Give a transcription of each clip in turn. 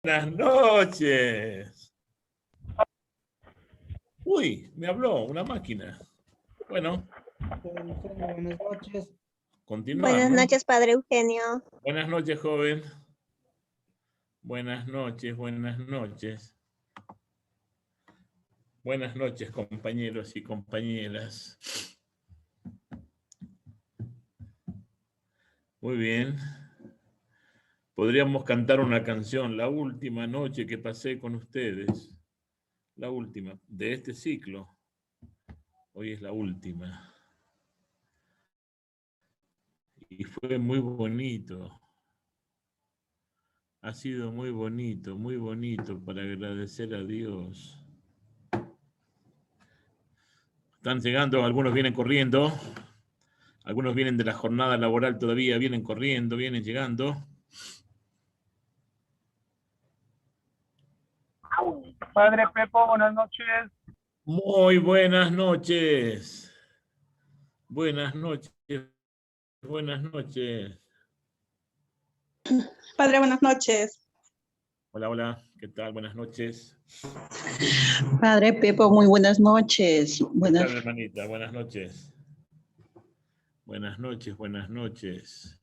Buenas noches. Uy, me habló una máquina. Bueno, Buenas noches. continuar, Buenas ¿no? noches, Padre Eugenio. Buenas noches, joven. Buenas noches, buenas noches. Buenas noches, compañeros y compañeras. Muy bien. Podríamos cantar una canción, la última noche que pasé con ustedes. La última de este ciclo. Hoy es la última. Y fue muy bonito. Ha sido muy bonito para agradecer a Dios. Están llegando, algunos vienen corriendo, algunos vienen de la jornada laboral todavía, vienen corriendo, vienen llegando. Padre Pepo, buenas noches. Muy buenas noches. Buenas noches. Buenas noches. Padre, buenas noches. Hola, hola. ¿Qué tal? Buenas noches. Padre Pepo, muy buenas noches. ¿Qué tal, hermanita? Buenas noches. Buenas noches, buenas noches.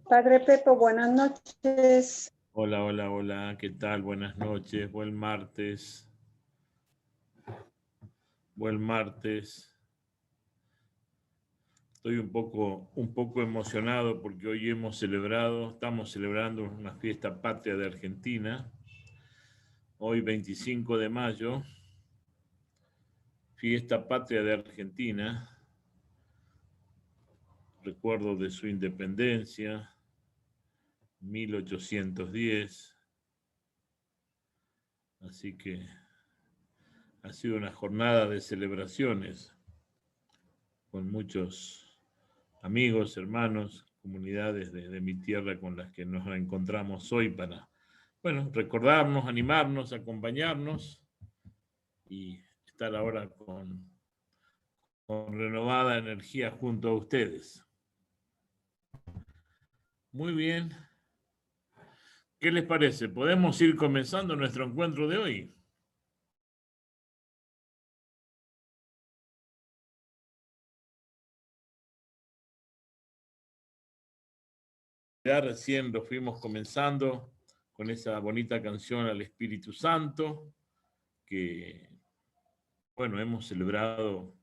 Padre Pepo, buenas noches. Hola, hola, hola. ¿Qué tal? Buenas noches. Buen martes. Buen martes. Estoy un poco emocionado porque hoy estamos celebrando una fiesta patria de Argentina. Hoy 25 de mayo, fiesta patria de Argentina. Recuerdo de su independencia, 1810. Así que ha sido una jornada de celebraciones con muchos amigos, hermanos, comunidades de mi tierra con las que nos encontramos hoy para, bueno, recordarnos, animarnos, acompañarnos y estar ahora con renovada energía junto a ustedes. Muy bien. ¿Qué les parece? ¿Podemos ir comenzando nuestro encuentro de hoy? Ya recién lo fuimos comenzando con esa bonita canción al Espíritu Santo, que, bueno, hemos celebrado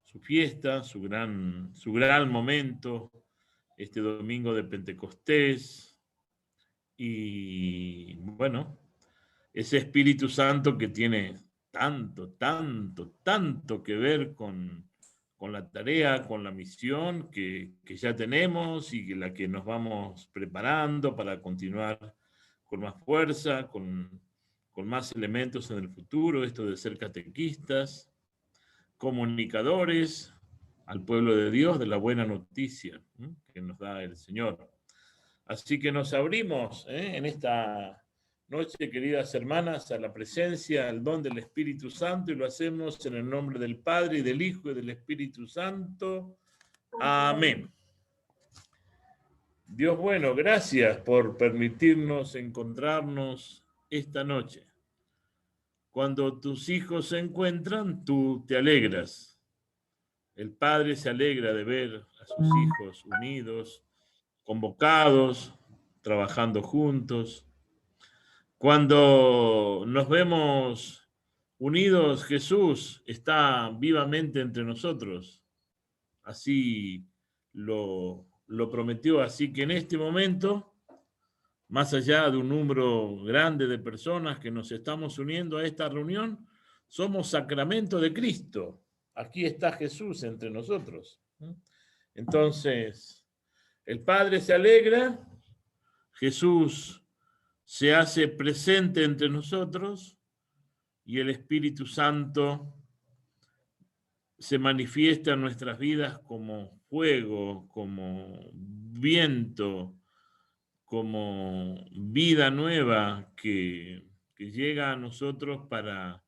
su fiesta, su gran momento, este domingo de Pentecostés, y bueno, ese Espíritu Santo que tiene tanto que ver con la tarea, con la misión que ya tenemos y la que nos vamos preparando para continuar con más fuerza, con más elementos en el futuro, esto de ser catequistas, comunicadores al pueblo de Dios de la buena noticia que nos da el Señor. Así que nos abrimos en esta noche, queridas hermanas, a la presencia, al don del Espíritu Santo, y lo hacemos en el nombre del Padre, y del Hijo, y del Espíritu Santo. Amén. Dios bueno, gracias por permitirnos encontrarnos esta noche. Cuando tus hijos se encuentran, tú te alegras. El Padre se alegra de ver a sus hijos unidos, convocados, trabajando juntos. Cuando nos vemos unidos, Jesús está vivamente entre nosotros. Así lo prometió. Así que en este momento, más allá de un número grande de personas que nos estamos uniendo a esta reunión, somos sacramento de Cristo. Aquí está Jesús entre nosotros. Entonces, el Padre se alegra, Jesús se hace presente entre nosotros y el Espíritu Santo se manifiesta en nuestras vidas como fuego, como viento, como vida nueva que llega a nosotros para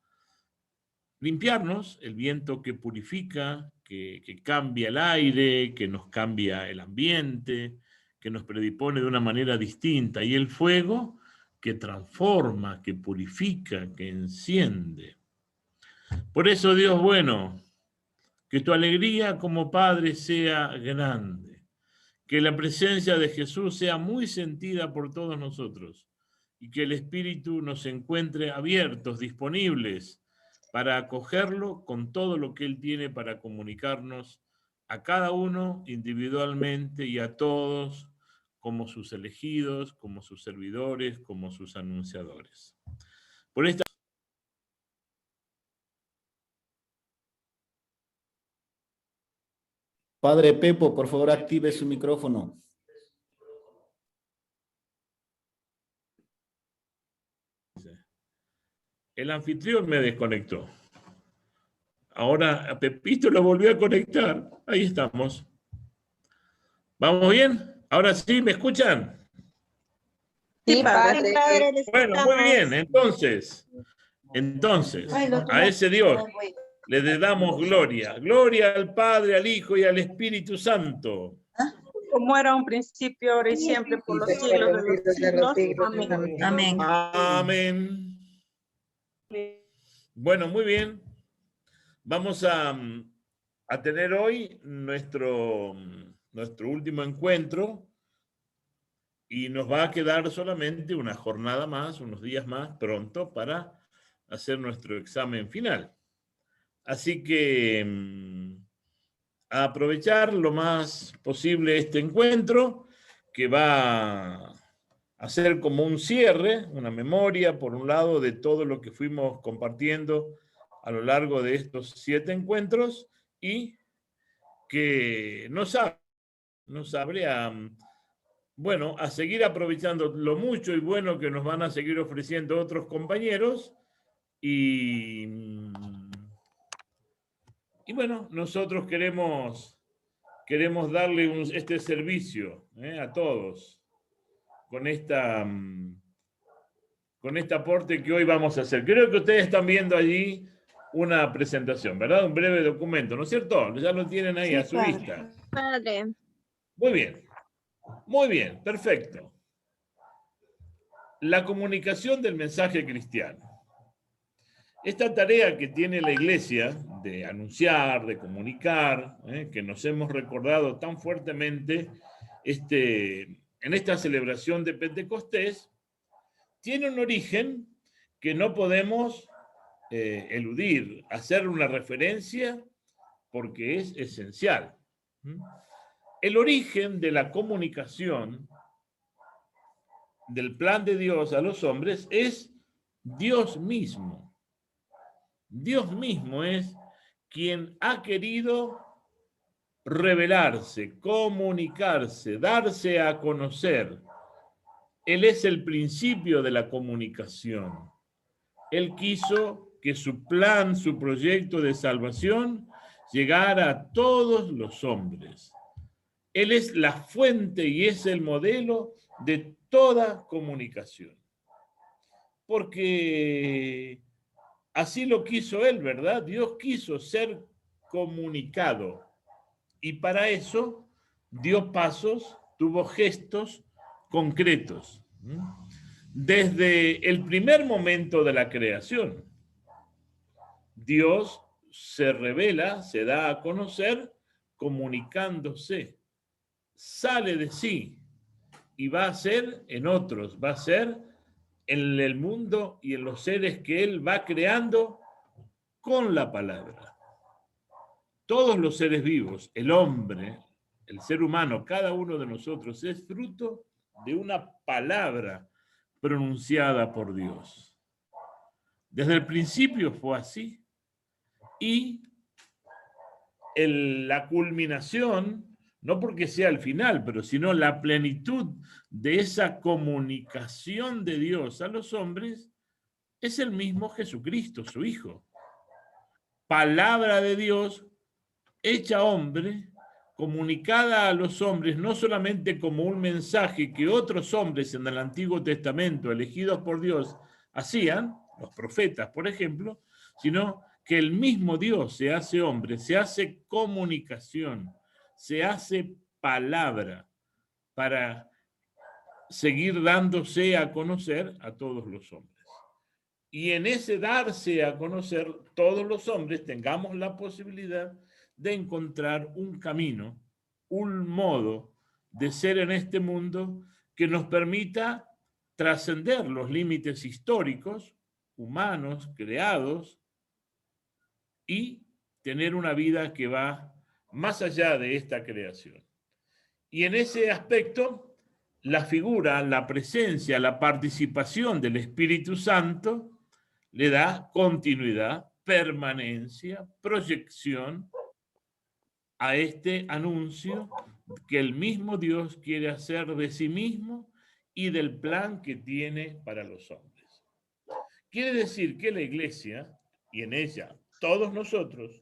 limpiarnos, el viento que purifica, que cambia el aire, que nos cambia el ambiente, que nos predispone de una manera distinta, y el fuego que transforma, que purifica, que enciende. Por eso, Dios bueno, que tu alegría como Padre sea grande, que la presencia de Jesús sea muy sentida por todos nosotros, y que el Espíritu nos encuentre abiertos, disponibles, para acogerlo con todo lo que Él tiene para comunicarnos a cada uno individualmente y a todos como sus elegidos, como sus servidores, como sus anunciadores. Por esta Padre Pepo, por favor, active su micrófono. el anfitrión me desconectó. Ahora a Pepito lo volvió a conectar. Ahí estamos. ¿Vamos bien? Ahora sí, ¿me escuchan? Sí, padre. Bueno, muy bien. Entonces, a ese Dios le damos gloria. Gloria al Padre, al Hijo y al Espíritu Santo. Como era un principio, ahora y siempre, por los siglos de los siglos. Amén. Amén. Bueno, muy bien. Vamos a tener hoy nuestro último encuentro y nos va a quedar solamente una jornada más, unos días más pronto para hacer nuestro examen final. Así que a aprovechar lo más posible este encuentro, que va a ser como un cierre, una memoria, por un lado, de todo lo que fuimos compartiendo a lo largo de estos 7 encuentros, y que nos abre a, bueno, a seguir aprovechando lo mucho y bueno que nos van a seguir ofreciendo otros compañeros, y bueno, nosotros queremos darle este servicio a todos con este aporte que hoy vamos a hacer. Creo que ustedes están viendo allí una presentación, ¿verdad? Un breve documento, ¿no es cierto? Ya lo tienen ahí, sí, a su vista. Padre. Muy bien, perfecto. La comunicación del mensaje cristiano. Esta tarea que tiene la Iglesia de anunciar, de comunicar, que nos hemos recordado tan fuertemente en esta celebración de Pentecostés, tiene un origen que no podemos eludir, hacer una referencia porque es esencial. El origen de la comunicación del plan de Dios a los hombres es Dios mismo. Dios mismo es quien ha querido revelarse, comunicarse, darse a conocer. Él es el principio de la comunicación. Él quiso que su plan, su proyecto de salvación llegara a todos los hombres. Él es la fuente y es el modelo de toda comunicación. Porque así lo quiso Él, ¿verdad? Dios quiso ser comunicado. Y para eso dio pasos, tuvo gestos concretos. Desde el primer momento de la creación, Dios se revela, se da a conocer, comunicándose. Sale de sí y va a ser en otros, va a ser en el mundo y en los seres que Él va creando con la palabra. Todos los seres vivos, el hombre, el ser humano, cada uno de nosotros es fruto de una palabra pronunciada por Dios. Desde el principio fue así. Y la culminación, no porque sea el final, pero sino la plenitud de esa comunicación de Dios a los hombres, es el mismo Jesucristo, su Hijo. Palabra de Dios, hecha hombre, comunicada a los hombres, no solamente como un mensaje que otros hombres en el Antiguo Testamento, elegidos por Dios, hacían, los profetas, por ejemplo, sino que el mismo Dios se hace hombre, se hace comunicación, se hace palabra, para seguir dándose a conocer a todos los hombres. Y en ese darse a conocer todos los hombres tengamos la posibilidad de encontrar un camino, un modo de ser en este mundo que nos permita trascender los límites históricos, humanos, creados, y tener una vida que va más allá de esta creación. Y en ese aspecto, la figura, la presencia, la participación del Espíritu Santo le da continuidad, permanencia, proyección a este anuncio que el mismo Dios quiere hacer de sí mismo y del plan que tiene para los hombres. Quiere decir que la Iglesia, y en ella todos nosotros,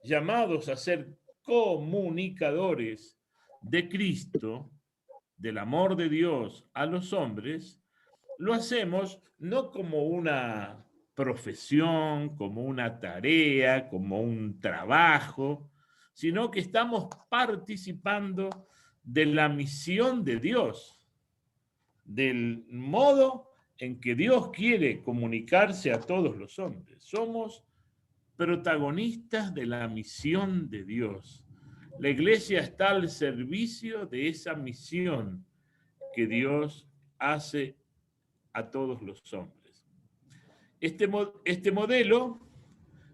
llamados a ser comunicadores de Cristo, del amor de Dios a los hombres, lo hacemos no como una profesión, como una tarea, como un trabajo, sino que estamos participando de la misión de Dios, del modo en que Dios quiere comunicarse a todos los hombres. Somos protagonistas de la misión de Dios. La Iglesia está al servicio de esa misión que Dios hace a todos los hombres. Este modelo,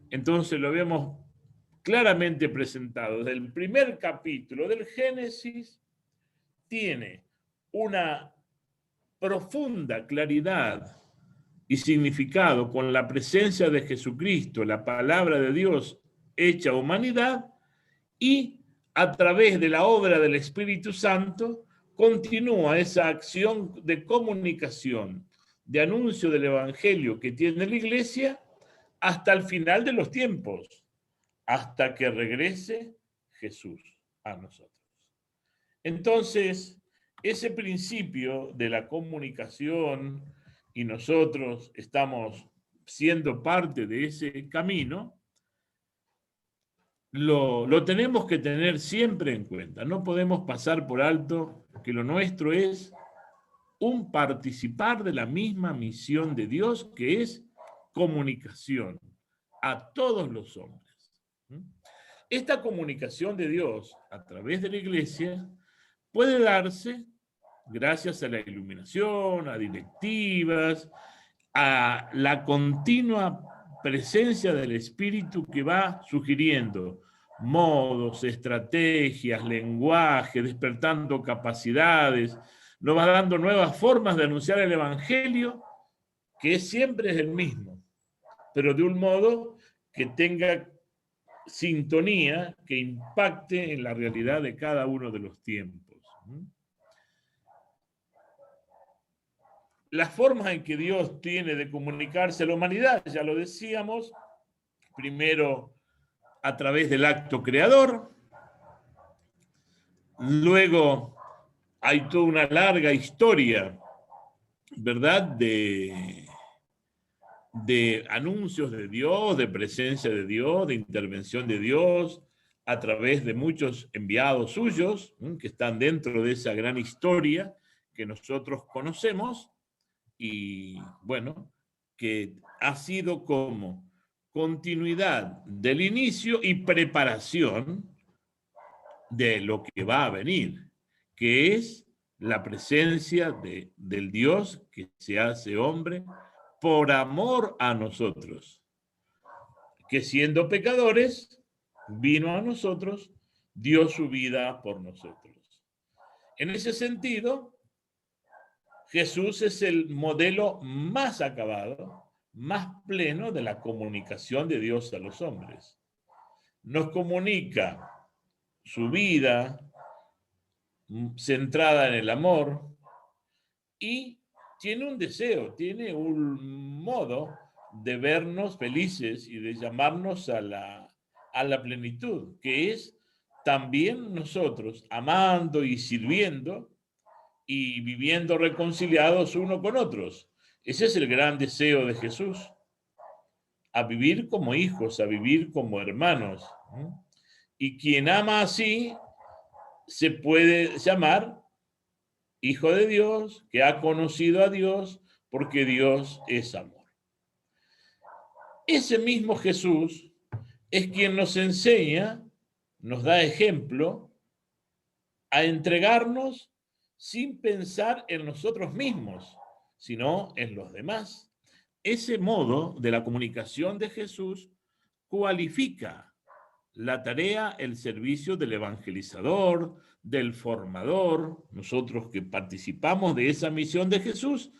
entonces lo vemos claramente presentado. Desde el primer capítulo del Génesis tiene una profunda claridad y significado con la presencia de Jesucristo, la palabra de Dios hecha humanidad, y a través de la obra del Espíritu Santo continúa esa acción de comunicación, de anuncio del Evangelio que tiene la Iglesia hasta el final de los tiempos, hasta que regrese Jesús a nosotros. Entonces, ese principio de la comunicación, y nosotros estamos siendo parte de ese camino, lo tenemos que tener siempre en cuenta. No podemos pasar por alto que lo nuestro es un participar de la misma misión de Dios, que es comunicación a todos los hombres. Esta comunicación de Dios a través de la Iglesia puede darse gracias a la iluminación, a directivas, a la continua presencia del Espíritu que va sugiriendo modos, estrategias, lenguaje, despertando capacidades, nos va dando nuevas formas de anunciar el Evangelio, que siempre es el mismo, pero de un modo que tenga sintonía, que impacte en la realidad de cada uno de los tiempos. Las formas en que Dios tiene de comunicarse a la humanidad, ya lo decíamos, primero a través del acto creador, luego hay toda una larga historia, ¿verdad?, de anuncios de Dios, de presencia de Dios, de intervención de Dios, a través de muchos enviados suyos, que están dentro de esa gran historia que nosotros conocemos, y bueno, que ha sido como continuidad del inicio y preparación de lo que va a venir, que es la presencia del Dios que se hace hombre por amor a nosotros, que siendo pecadores, vino a nosotros, dio su vida por nosotros. En ese sentido, Jesús es el modelo más acabado, más pleno de la comunicación de Dios a los hombres. Nos comunica su vida centrada en el amor y tiene un deseo, tiene un modo de vernos felices y de llamarnos a la plenitud, que es también nosotros amando y sirviendo y viviendo reconciliados uno con otros. Ese es el gran deseo de Jesús, a vivir como hijos, a vivir como hermanos. Y quien ama así se puede llamar Hijo de Dios, que ha conocido a Dios, porque Dios es amor. Ese mismo Jesús es quien nos enseña, nos da ejemplo, a entregarnos sin pensar en nosotros mismos, sino en los demás. Ese modo de la comunicación de Jesús cualifica la tarea, el servicio del evangelizador, del formador. Nosotros que participamos de esa misión de Jesús,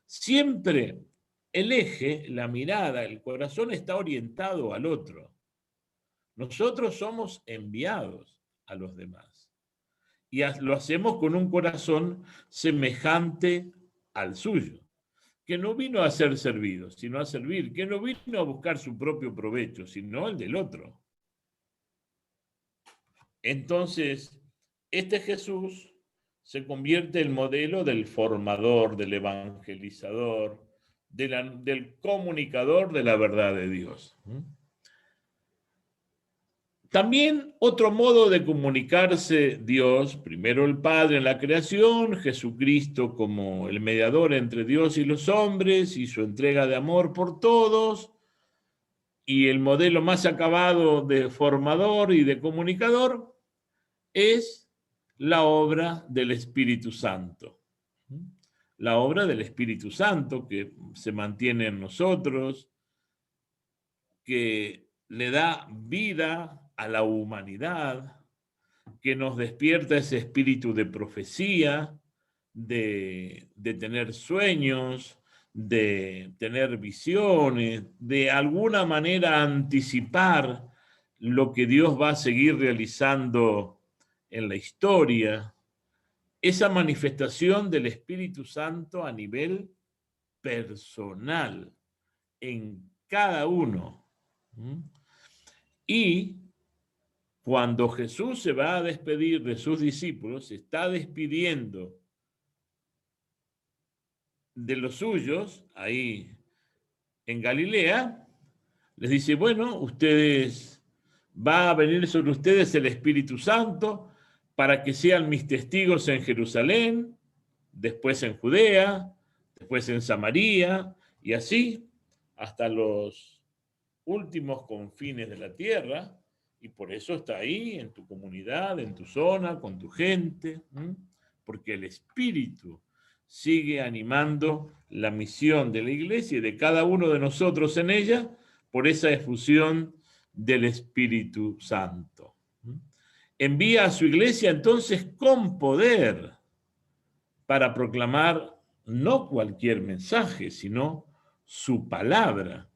siempre el eje, la mirada, el corazón está orientado al otro. Nosotros somos enviados a los demás. Y lo hacemos con un corazón semejante al suyo, que no vino a ser servido, sino a servir, que no vino a buscar su propio provecho, sino el del otro. Entonces, este Jesús se convierte en modelo del formador, del evangelizador, del comunicador de la verdad de Dios. También otro modo de comunicarse Dios, primero el Padre en la creación, Jesucristo como el mediador entre Dios y los hombres y su entrega de amor por todos, y el modelo más acabado de formador y de comunicador es la obra del Espíritu Santo. La obra del Espíritu Santo que se mantiene en nosotros, que le da vida a la humanidad, que nos despierta ese espíritu de profecía, de tener sueños, de tener visiones, de alguna manera anticipar lo que Dios va a seguir realizando en la historia. Esa manifestación del Espíritu Santo a nivel personal, en cada uno. Y cuando Jesús se va a despedir de sus discípulos, se está despidiendo de los suyos, ahí en Galilea, les dice, bueno, va a venir sobre ustedes el Espíritu Santo para que sean mis testigos en Jerusalén, después en Judea, después en Samaria, y así hasta los últimos confines de la tierra. Y por eso está ahí, en tu comunidad, en tu zona, con tu gente, porque el Espíritu sigue animando la misión de la iglesia y de cada uno de nosotros en ella por esa efusión del Espíritu Santo. Envía a su iglesia entonces con poder para proclamar no cualquier mensaje, sino su palabra.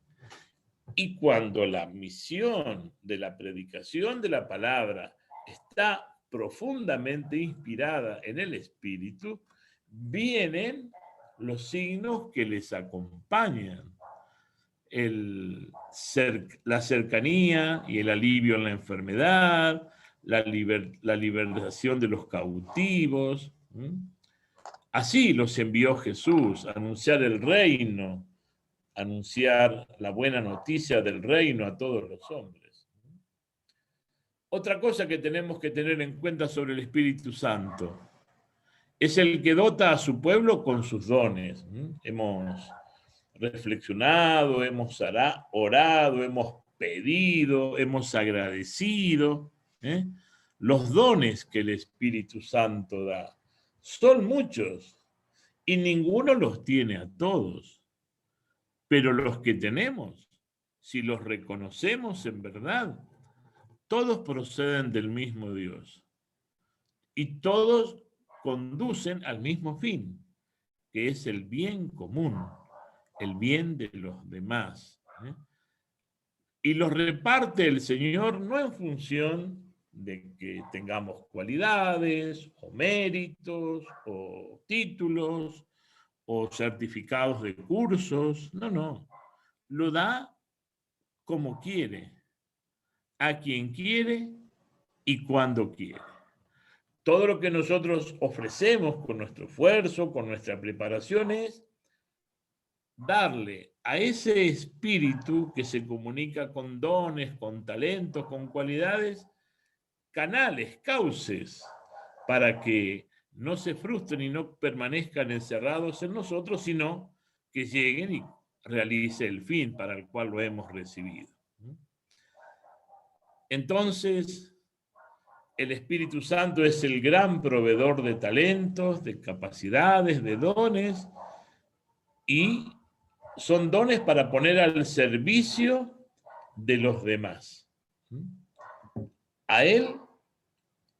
Y cuando la misión de la predicación de la palabra está profundamente inspirada en el Espíritu, vienen los signos que les acompañan. La cercanía y el alivio en la enfermedad, la liberación de los cautivos. Así los envió Jesús a anunciar el reino, anunciar la buena noticia del reino a todos los hombres. Otra cosa que tenemos que tener en cuenta sobre el Espíritu Santo es el que dota a su pueblo con sus dones. Hemos reflexionado, hemos orado, hemos pedido, hemos agradecido. Los dones que el Espíritu Santo da son muchos y ninguno los tiene a todos. Pero los que tenemos, si los reconocemos en verdad, todos proceden del mismo Dios. Y todos conducen al mismo fin, que es el bien común, el bien de los demás. Y los reparte el Señor no en función de que tengamos cualidades, o méritos, o títulos, o certificados de cursos, no. Lo da como quiere, a quien quiere y cuando quiere. Todo lo que nosotros ofrecemos con nuestro esfuerzo, con nuestra preparación es darle a ese espíritu que se comunica con dones, con talentos, con cualidades, canales, cauces, para que no se frustren y no permanezcan encerrados en nosotros, sino que lleguen y realice el fin para el cual lo hemos recibido. Entonces, el Espíritu Santo es el gran proveedor de talentos, de capacidades, de dones, y son dones para poner al servicio de los demás. A él,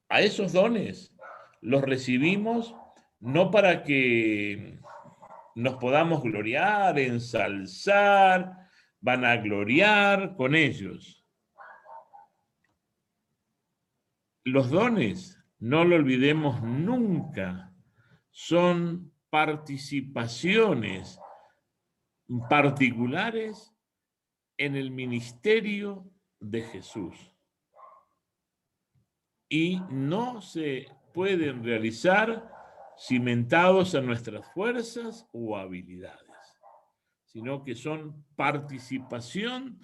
a esos dones, los recibimos no para que nos podamos gloriar, ensalzar, vanagloriar con ellos. Los dones, no lo olvidemos nunca, son participaciones particulares en el ministerio de Jesús. Y no se pueden realizar cimentados en nuestras fuerzas o habilidades, sino que son participación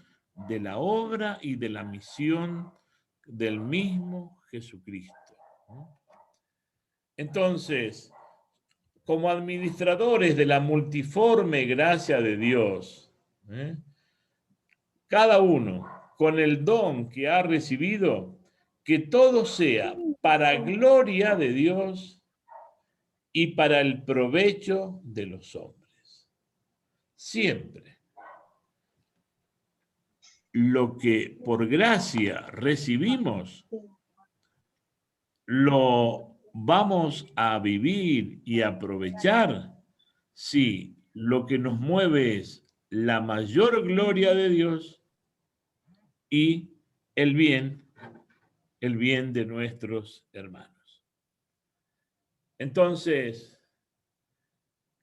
de la obra y de la misión del mismo Jesucristo. Entonces, como administradores de la multiforme gracia de Dios, cada uno con el don que ha recibido, que todo sea para gloria de Dios y para el provecho de los hombres. Siempre lo que por gracia recibimos, lo vamos a vivir y aprovechar si lo que nos mueve es la mayor gloria de Dios y el bien de nuestros hermanos. Entonces,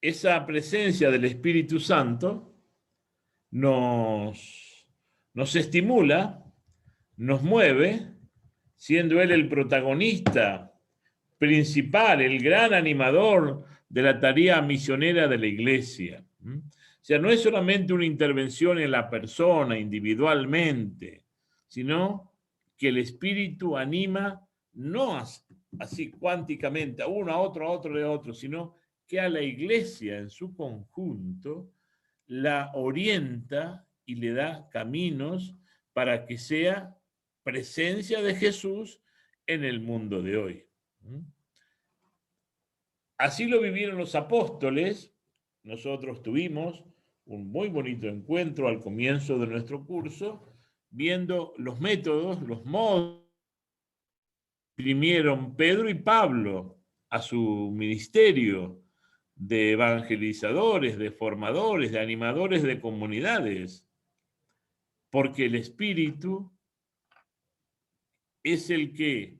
esa presencia del Espíritu Santo nos estimula, nos mueve, siendo Él el protagonista principal, el gran animador de la tarea misionera de la Iglesia. O sea, no es solamente una intervención en la persona individualmente, sino que el Espíritu anima no así cuánticamente a uno, a otro, sino que a la Iglesia en su conjunto la orienta y le da caminos para que sea presencia de Jesús en el mundo de hoy. Así lo vivieron los apóstoles. Nosotros tuvimos un muy bonito encuentro al comienzo de nuestro curso, viendo los métodos, los modos que imprimieron Pedro y Pablo a su ministerio de evangelizadores, de formadores, de animadores de comunidades, porque el Espíritu es el que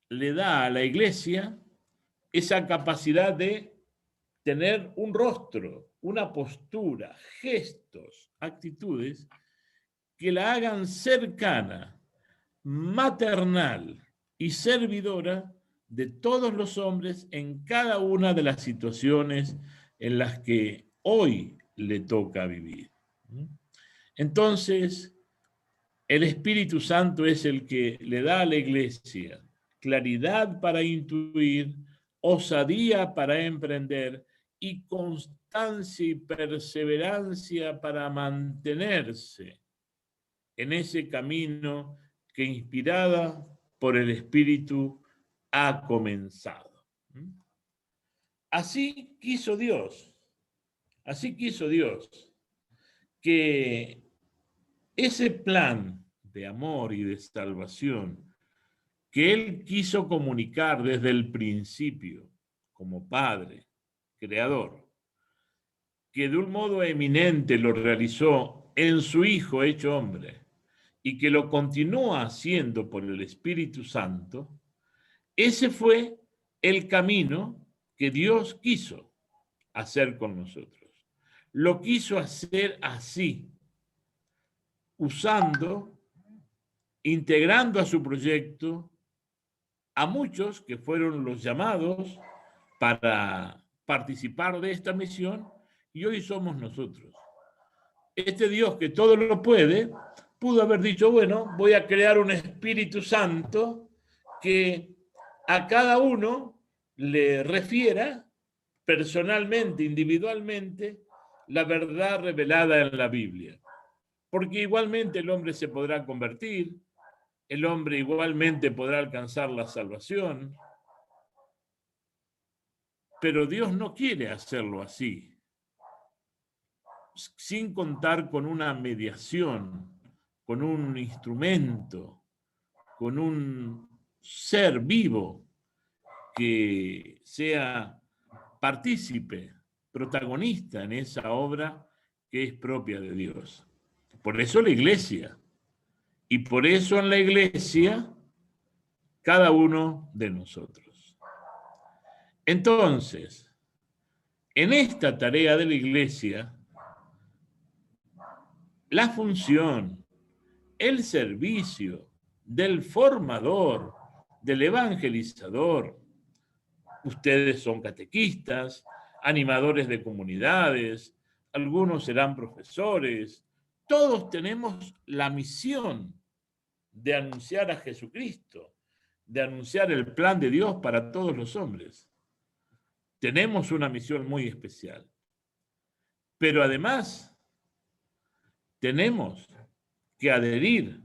le da a la Iglesia esa capacidad de tener un rostro, una postura, gestos, actitudes que la hagan cercana, maternal y servidora de todos los hombres en cada una de las situaciones en las que hoy le toca vivir. Entonces, el Espíritu Santo es el que le da a la Iglesia claridad para intuir, osadía para emprender y constancia y perseverancia para mantenerse en ese camino que, inspirada por el Espíritu, ha comenzado. Así quiso Dios que ese plan de amor y de salvación que Él quiso comunicar desde el principio como Padre, Creador, que de un modo eminente lo realizó en su Hijo hecho hombre y que lo continúa haciendo por el Espíritu Santo, ese fue el camino que Dios quiso hacer con nosotros. Lo quiso hacer así, usando, integrando a su proyecto a muchos que fueron los llamados para participar de esta misión, y hoy somos nosotros. Este Dios que todo lo puede, pudo haber dicho, bueno, voy a crear un Espíritu Santo que a cada uno le refiera personalmente, individualmente, la verdad revelada en la Biblia. Porque igualmente el hombre se podrá convertir, el hombre igualmente podrá alcanzar la salvación, pero Dios no quiere hacerlo así, sin contar con una mediación, con un instrumento, con un ser vivo que sea partícipe, protagonista en esa obra que es propia de Dios. Por eso la iglesia. Y por eso en la iglesia, cada uno de nosotros. Entonces, en esta tarea de la iglesia, la función, el servicio del formador, del evangelizador, ustedes son catequistas, animadores de comunidades, algunos serán profesores, todos tenemos la misión de anunciar a Jesucristo, de anunciar el plan de Dios para todos los hombres. Tenemos una misión muy especial. Pero además, tenemos que adherir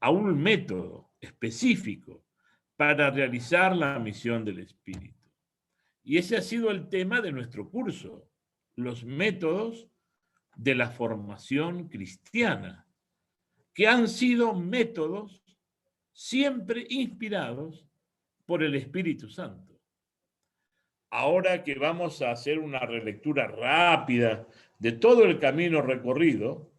a un método específico para realizar la misión del Espíritu. Y ese ha sido el tema de nuestro curso, los métodos de la formación cristiana, que han sido métodos siempre inspirados por el Espíritu Santo. Ahora que vamos a hacer una relectura rápida de todo el camino recorrido,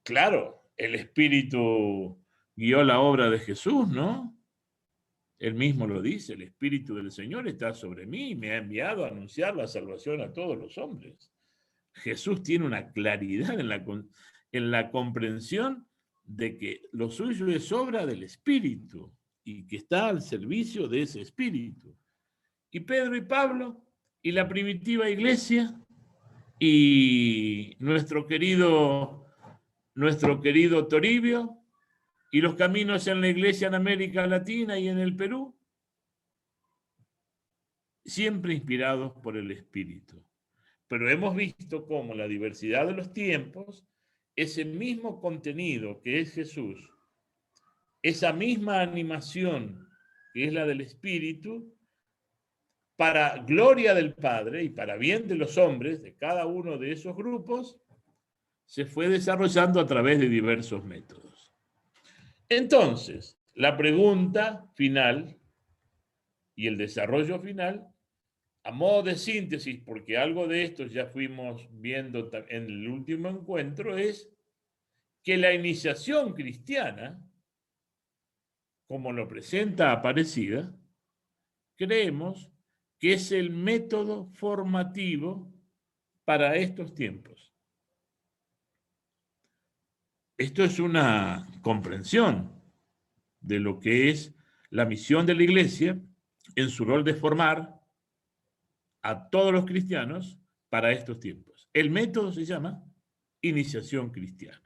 claro, el Espíritu guió la obra de Jesús, ¿no? Él mismo lo dice, el Espíritu del Señor está sobre mí y me ha enviado a anunciar la salvación a todos los hombres. Jesús tiene una claridad en la comprensión de que lo suyo es obra del Espíritu y que está al servicio de ese Espíritu. Y Pedro y Pablo y la primitiva iglesia y nuestro querido Toribio y los caminos en la iglesia en América Latina y en el Perú, siempre inspirados por el Espíritu. Pero hemos visto cómo la diversidad de los tiempos, ese mismo contenido que es Jesús, esa misma animación que es la del Espíritu, para gloria del Padre y para bien de los hombres, de cada uno de esos grupos, se fue desarrollando a través de diversos métodos. Entonces, la pregunta final y el desarrollo final, a modo de síntesis, porque algo de esto ya fuimos viendo en el último encuentro, es que la iniciación cristiana, como lo presenta Aparecida, creemos que es el método formativo para estos tiempos. Esto es una comprensión de lo que es la misión de la Iglesia en su rol de formar a todos los cristianos para estos tiempos. El método se llama iniciación cristiana.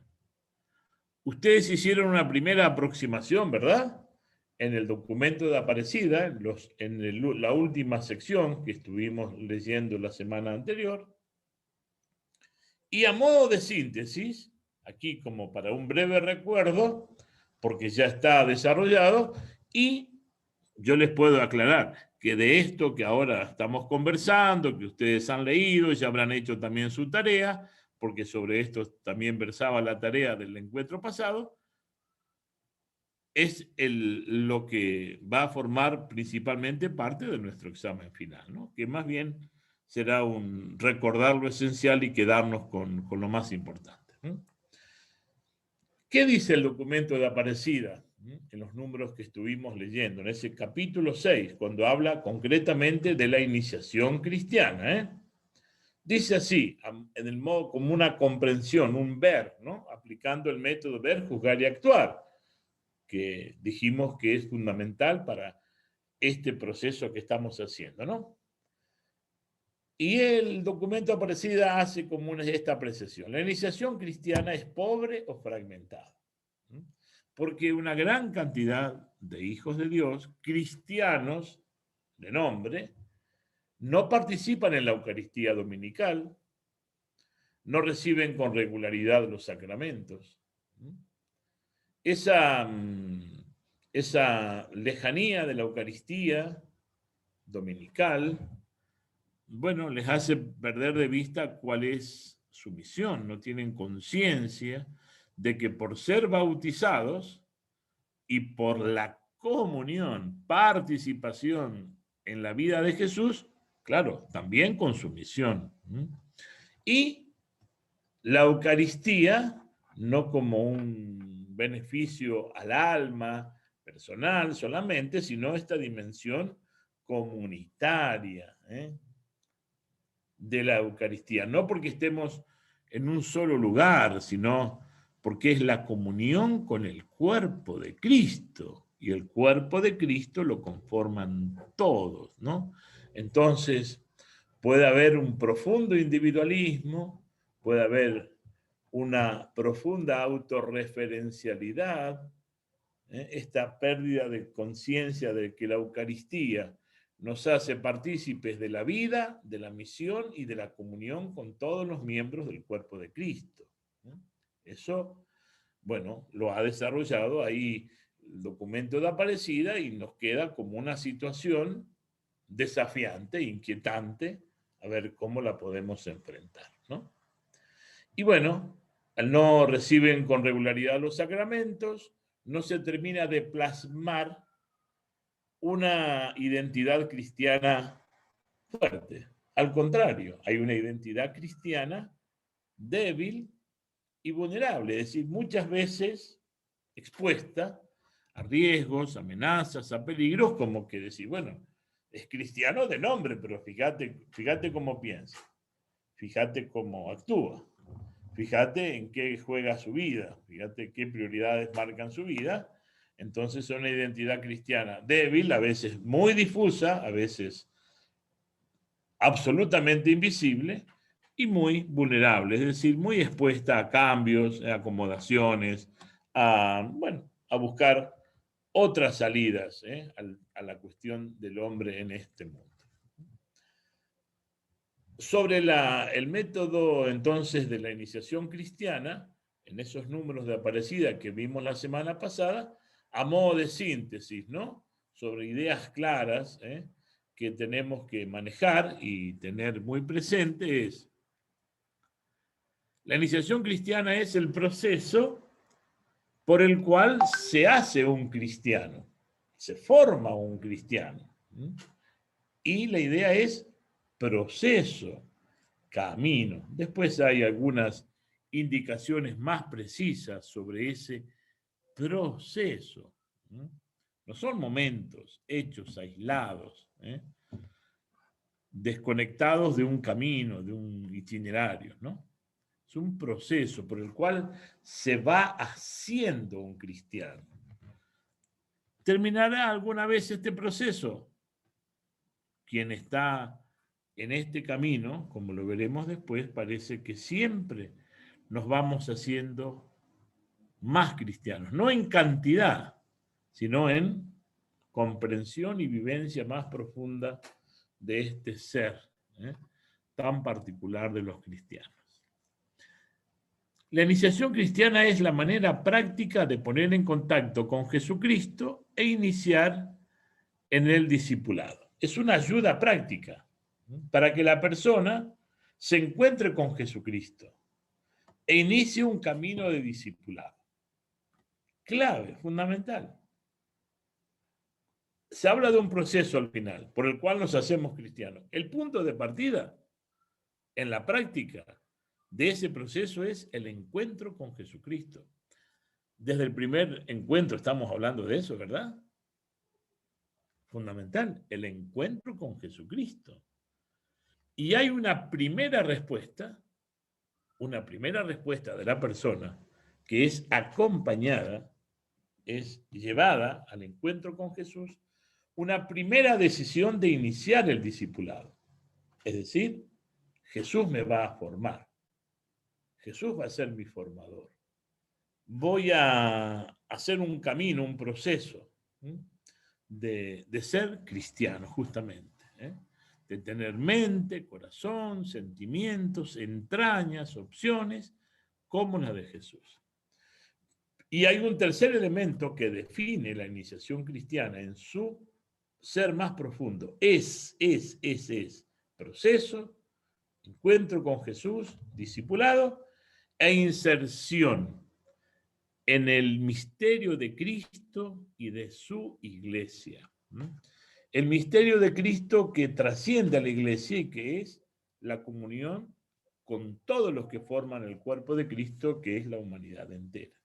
Ustedes hicieron una primera aproximación, ¿verdad? En el documento de Aparecida, la última sección que estuvimos leyendo la semana anterior. Y a modo de síntesis, aquí como para un breve recuerdo, porque ya está desarrollado, y yo les puedo aclarar que de esto que ahora estamos conversando, que ustedes han leído, ya habrán hecho también su tarea, porque sobre esto también versaba la tarea del encuentro pasado, es lo que va a formar principalmente parte de nuestro examen final, ¿no? Que más bien será un recordar lo esencial y quedarnos con lo más importante, ¿no? ¿Qué dice el documento de Aparecida en los números que estuvimos leyendo? En ese capítulo 6, cuando habla concretamente de la iniciación cristiana, dice así, en el modo como una comprensión, un ver, ¿no? Aplicando el método ver, juzgar y actuar, que dijimos que es fundamental para este proceso que estamos haciendo, ¿no? Y el documento Aparecida hace como esta apreciación. La iniciación cristiana es pobre o fragmentada, porque una gran cantidad de hijos de Dios, cristianos de nombre, no participan en la Eucaristía dominical, no reciben con regularidad los sacramentos. Esa lejanía de la Eucaristía dominical, bueno, les hace perder de vista cuál es su misión. No tienen conciencia de que por ser bautizados y por la comunión, participación en la vida de Jesús, claro, también con su misión. Y la Eucaristía, no como un beneficio al alma personal solamente, sino esta dimensión comunitaria de la Eucaristía. No porque estemos en un solo lugar, sino porque es la comunión con el cuerpo de Cristo. Y el cuerpo de Cristo lo conforman todos, ¿no? Entonces, puede haber un profundo individualismo, puede haber una profunda autorreferencialidad, esta pérdida de conciencia de que la Eucaristía nos hace partícipes de la vida, de la misión y de la comunión con todos los miembros del cuerpo de Cristo. Eso, bueno, lo ha desarrollado ahí el documento de Aparecida y nos queda como una situación desafiante, inquietante, a ver cómo la podemos enfrentar, ¿no? Y bueno, al no reciben con regularidad los sacramentos, no se termina de plasmar una identidad cristiana fuerte. Al contrario, hay una identidad cristiana débil y vulnerable, es decir, muchas veces expuesta a riesgos, amenazas, a peligros, como que decir, bueno, es cristiano de nombre, pero fíjate cómo piensa, fíjate cómo actúa, fíjate en qué juega su vida, fíjate qué prioridades marcan su vida. Entonces es una identidad cristiana débil, a veces muy difusa, a veces absolutamente invisible y muy vulnerable, es decir, muy expuesta a cambios, a acomodaciones, a buscar otras salidas a la cuestión del hombre en este mundo. Sobre el método entonces de la iniciación cristiana, en esos números de Aparecida que vimos la semana pasada, a modo de síntesis, ¿no? Sobre ideas claras que tenemos que manejar y tener muy presente es: la iniciación cristiana es el proceso por el cual se hace un cristiano, se forma un cristiano. Y la idea es proceso, camino. Después hay algunas indicaciones más precisas sobre ese proceso. No son momentos, hechos aislados, desconectados de un camino, de un itinerario, ¿no? Es un proceso por el cual se va haciendo un cristiano. ¿Terminará alguna vez este proceso? Quien está en este camino, como lo veremos después, parece que siempre nos vamos haciendo más cristianos, no en cantidad, sino en comprensión y vivencia más profunda de este ser tan particular de los cristianos. La iniciación cristiana es la manera práctica de poner en contacto con Jesucristo e iniciar en el discipulado. Es una ayuda práctica para que la persona se encuentre con Jesucristo e inicie un camino de discipulado. Clave, fundamental. Se habla de un proceso al final por el cual nos hacemos cristianos. El punto de partida en la práctica de ese proceso es el encuentro con Jesucristo. Desde el primer encuentro estamos hablando de eso, ¿verdad? Fundamental, el encuentro con Jesucristo. Y hay una primera respuesta de la persona que es acompañada, es llevada al encuentro con Jesús, una primera decisión de iniciar el discipulado. Es decir, Jesús me va a formar. Jesús va a ser mi formador. Voy a hacer un camino, un proceso de ser cristiano, justamente. de tener mente, corazón, sentimientos, entrañas, opciones, como la de Jesús. Y hay un tercer elemento que define la iniciación cristiana en su ser más profundo. Es proceso, encuentro con Jesús, discipulado e inserción en el misterio de Cristo y de su iglesia. El misterio de Cristo que trasciende a la iglesia y que es la comunión con todos los que forman el cuerpo de Cristo, que es la humanidad entera.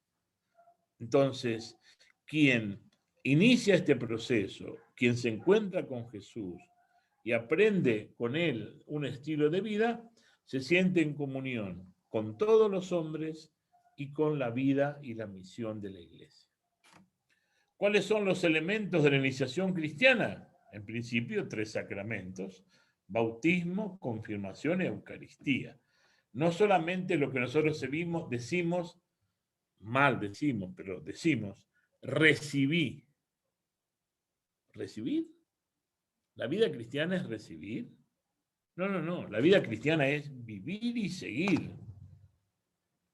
Entonces, quien inicia este proceso, quien se encuentra con Jesús y aprende con él un estilo de vida, se siente en comunión con todos los hombres y con la vida y la misión de la iglesia. ¿Cuáles son los elementos de la iniciación cristiana? En principio, 3 sacramentos: bautismo, confirmación y Eucaristía. No solamente lo que nosotros decimos, recibí. ¿Recibir? ¿La vida cristiana es recibir? No. La vida cristiana es vivir y seguir.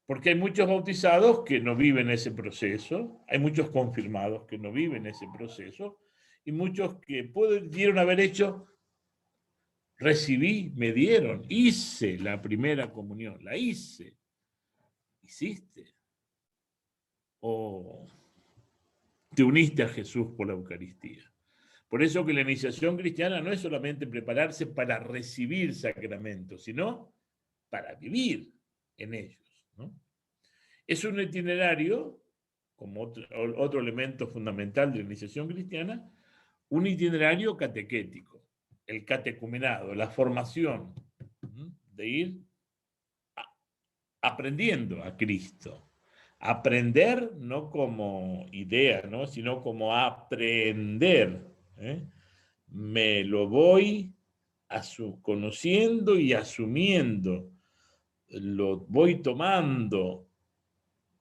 Porque hay muchos bautizados que no viven ese proceso, hay muchos confirmados que no viven ese proceso, y muchos que pudieron haber hecho, recibí, me dieron, hice la primera comunión, la hice. ¿Hiciste? ¿O te uniste a Jesús por la Eucaristía? Por eso que la iniciación cristiana no es solamente prepararse para recibir sacramentos, sino para vivir en ellos, ¿no? Es un itinerario, como otro elemento fundamental de la iniciación cristiana, un itinerario catequético, el catecumenado, la formación, de ir aprendiendo a Cristo. Aprender no como idea, ¿no?, sino como aprender, ¿eh? Me lo voy conociendo y asumiendo, lo voy tomando,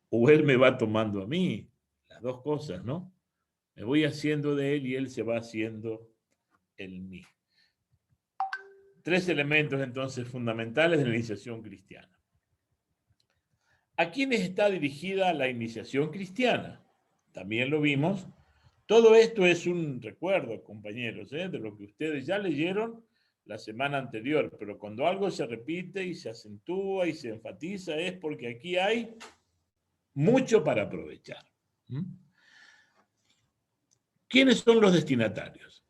o él me va tomando a mí, las dos cosas, ¿no? Me voy haciendo de él y él se va haciendo en mí. 3 elementos entonces fundamentales de la iniciación cristiana. ¿A quiénes está dirigida la iniciación cristiana? También lo vimos. Todo esto es un recuerdo, compañeros, de lo que ustedes ya leyeron la semana anterior, pero cuando algo se repite y se acentúa y se enfatiza es porque aquí hay mucho para aprovechar. ¿Quiénes son los destinatarios?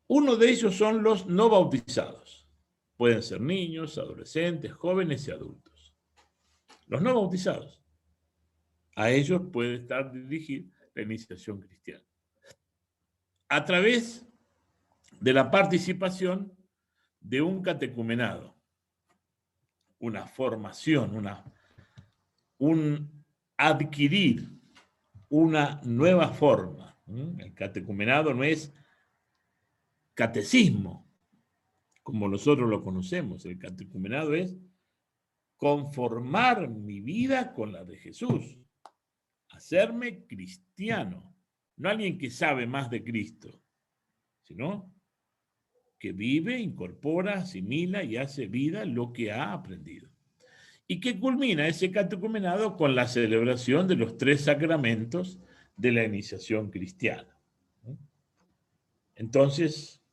Uno de ellos son los no bautizados. Pueden ser niños, adolescentes, jóvenes y adultos. Los no bautizados. A ellos puede estar dirigida la iniciación cristiana. A través de la participación de un catecumenado, una formación, un adquirir una nueva forma. El catecumenado no es catecismo, como nosotros lo conocemos. El catecumenado es conformar mi vida con la de Jesús, hacerme cristiano, no alguien que sabe más de Cristo, sino que vive, incorpora, asimila y hace vida lo que ha aprendido. Y que culmina ese catecumenado con la celebración de los 3 sacramentos de la iniciación cristiana. Entonces,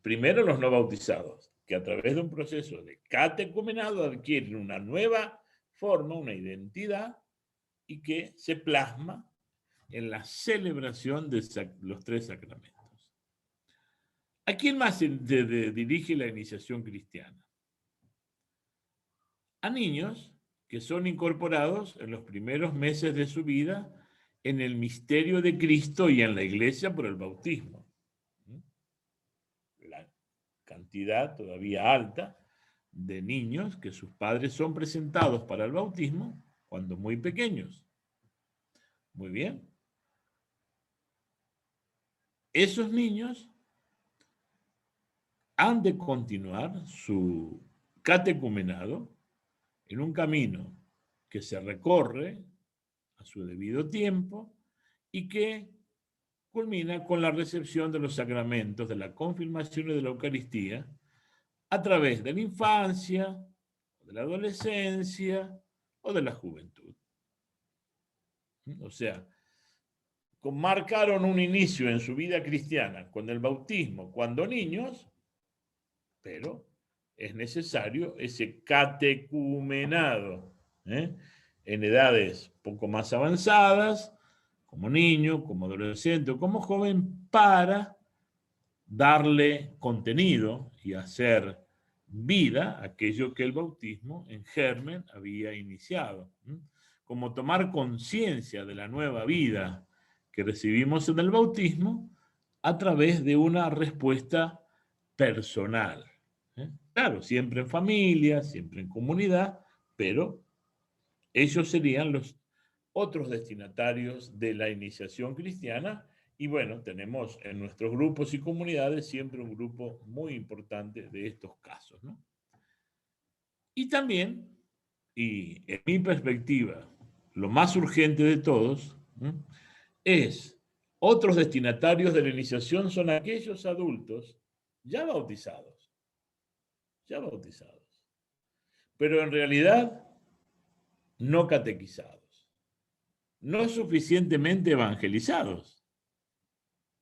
primero los no bautizados, que a través de un proceso de catecumenado adquieren una nueva forma, una identidad, y que se plasma en la celebración de los 3 sacramentos. ¿A quién más se dirige la iniciación cristiana? A niños que son incorporados en los primeros meses de su vida en el misterio de Cristo y en la iglesia por el bautismo. La cantidad todavía alta de niños que sus padres son presentados para el bautismo cuando muy pequeños. Muy bien. Esos niños han de continuar su catecumenado en un camino que se recorre a su debido tiempo y que culmina con la recepción de los sacramentos de la confirmación y de la Eucaristía a través de la infancia, de la adolescencia o de la juventud. O sea, marcaron un inicio en su vida cristiana con el bautismo cuando niños, pero es necesario ese catecumenado en edades poco más avanzadas, como niño, como adolescente o como joven, para darle contenido y hacer vida aquello que el bautismo en germen había iniciado. Como tomar conciencia de la nueva vida que recibimos en el bautismo a través de una respuesta personal. Claro, siempre en familia, siempre en comunidad, pero ellos serían los otros destinatarios de la iniciación cristiana. Y bueno, tenemos en nuestros grupos y comunidades siempre un grupo muy importante de estos casos, ¿no? Y también, y en mi perspectiva, lo más urgente de todos, es otros destinatarios de la iniciación son aquellos adultos ya bautizados, pero en realidad no catequizados, no suficientemente evangelizados.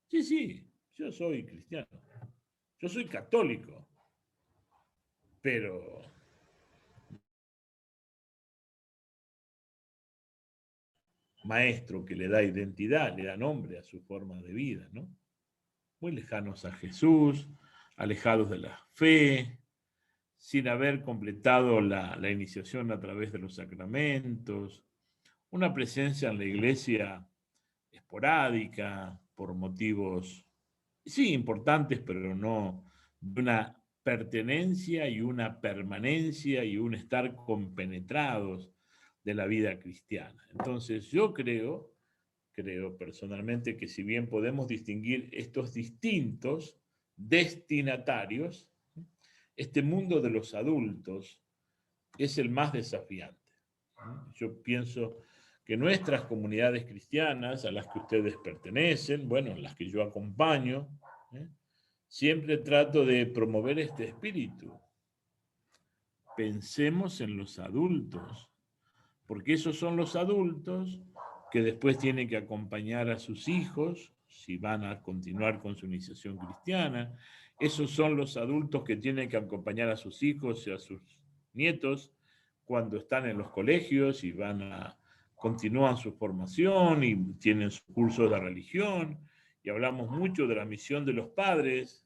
Sí, yo soy cristiano, yo soy católico, pero maestro que le da identidad, le da nombre a su forma de vida, ¿no? Muy lejanos a Jesús, alejados de la fe, sin haber completado la iniciación a través de los sacramentos, una presencia en la iglesia esporádica, por motivos, sí, importantes, pero no de una pertenencia y una permanencia y un estar compenetrados de la vida cristiana. Entonces yo creo personalmente que si bien podemos distinguir estos distintos destinatarios, este mundo de los adultos es el más desafiante. Yo pienso que nuestras comunidades cristianas, a las que ustedes pertenecen, bueno, las que yo acompaño, siempre trato de promover este espíritu. Pensemos en los adultos, porque esos son los adultos que después tienen que acompañar a sus hijos, si van a continuar con su iniciación cristiana. Esos son los adultos que tienen que acompañar a sus hijos y a sus nietos cuando están en los colegios y continúan su formación y tienen sus cursos de religión. Y hablamos mucho de la misión de los padres.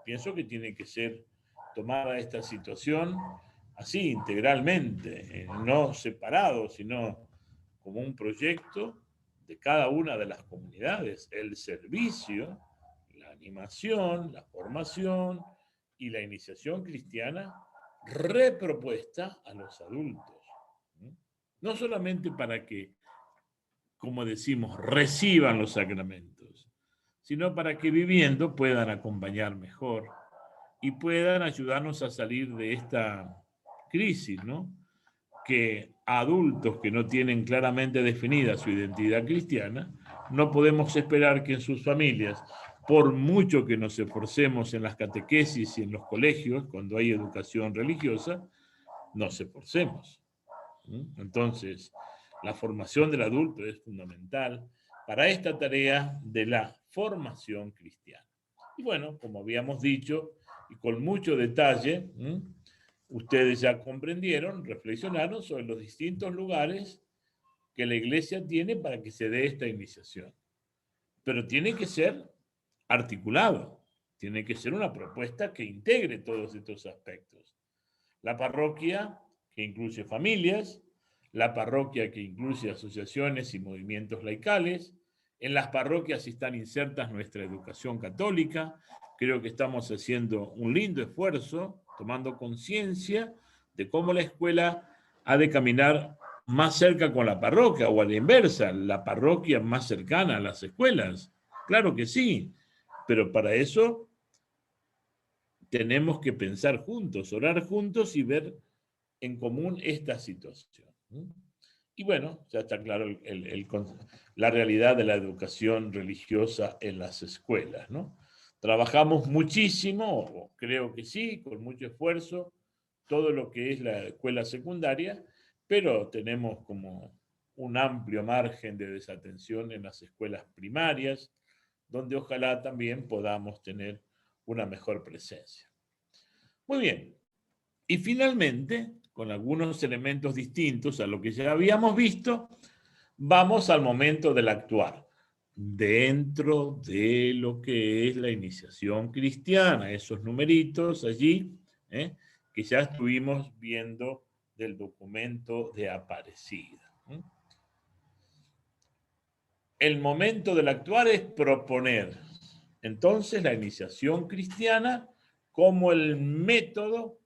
Pienso que tiene que ser tomada esta situación así, integralmente, no separado, sino como un proyecto de cada una de las comunidades, el servicio, la animación, la formación y la iniciación cristiana repropuesta a los adultos. No solamente para que, como decimos, reciban los sacramentos, sino para que viviendo puedan acompañar mejor y puedan ayudarnos a salir de esta crisis, ¿no? Que adultos que no tienen claramente definida su identidad cristiana, no podemos esperar que en sus familias, por mucho que nos esforcemos en las catequesis y en los colegios, cuando hay educación religiosa, nos esforcemos. Entonces, la formación del adulto es fundamental para esta tarea de la formación cristiana. Y bueno, como habíamos dicho, y con mucho detalle, ustedes ya comprendieron, reflexionaron sobre los distintos lugares que la Iglesia tiene para que se dé esta iniciación. Pero tiene que ser articulado, tiene que ser una propuesta que integre todos estos aspectos. La parroquia, que incluye familias, la parroquia que incluye asociaciones y movimientos laicales. En las parroquias están insertas nuestra educación católica. Creo que estamos haciendo un lindo esfuerzo, tomando conciencia de cómo la escuela ha de caminar más cerca con la parroquia, o a la inversa, la parroquia más cercana a las escuelas. Claro que sí, pero para eso tenemos que pensar juntos, orar juntos y ver en común esta situación. Y bueno, ya está claro la realidad de la educación religiosa en las escuelas, ¿no? Trabajamos muchísimo, creo que sí, con mucho esfuerzo, todo lo que es la escuela secundaria, pero tenemos como un amplio margen de desatención en las escuelas primarias, donde ojalá también podamos tener una mejor presencia. Muy bien. Y finalmente, con algunos elementos distintos a lo que ya habíamos visto, vamos al momento del actuar, dentro de lo que es la iniciación cristiana, esos numeritos allí, que ya estuvimos viendo del documento de Aparecida. El momento del actuar es proponer, entonces, la iniciación cristiana como el método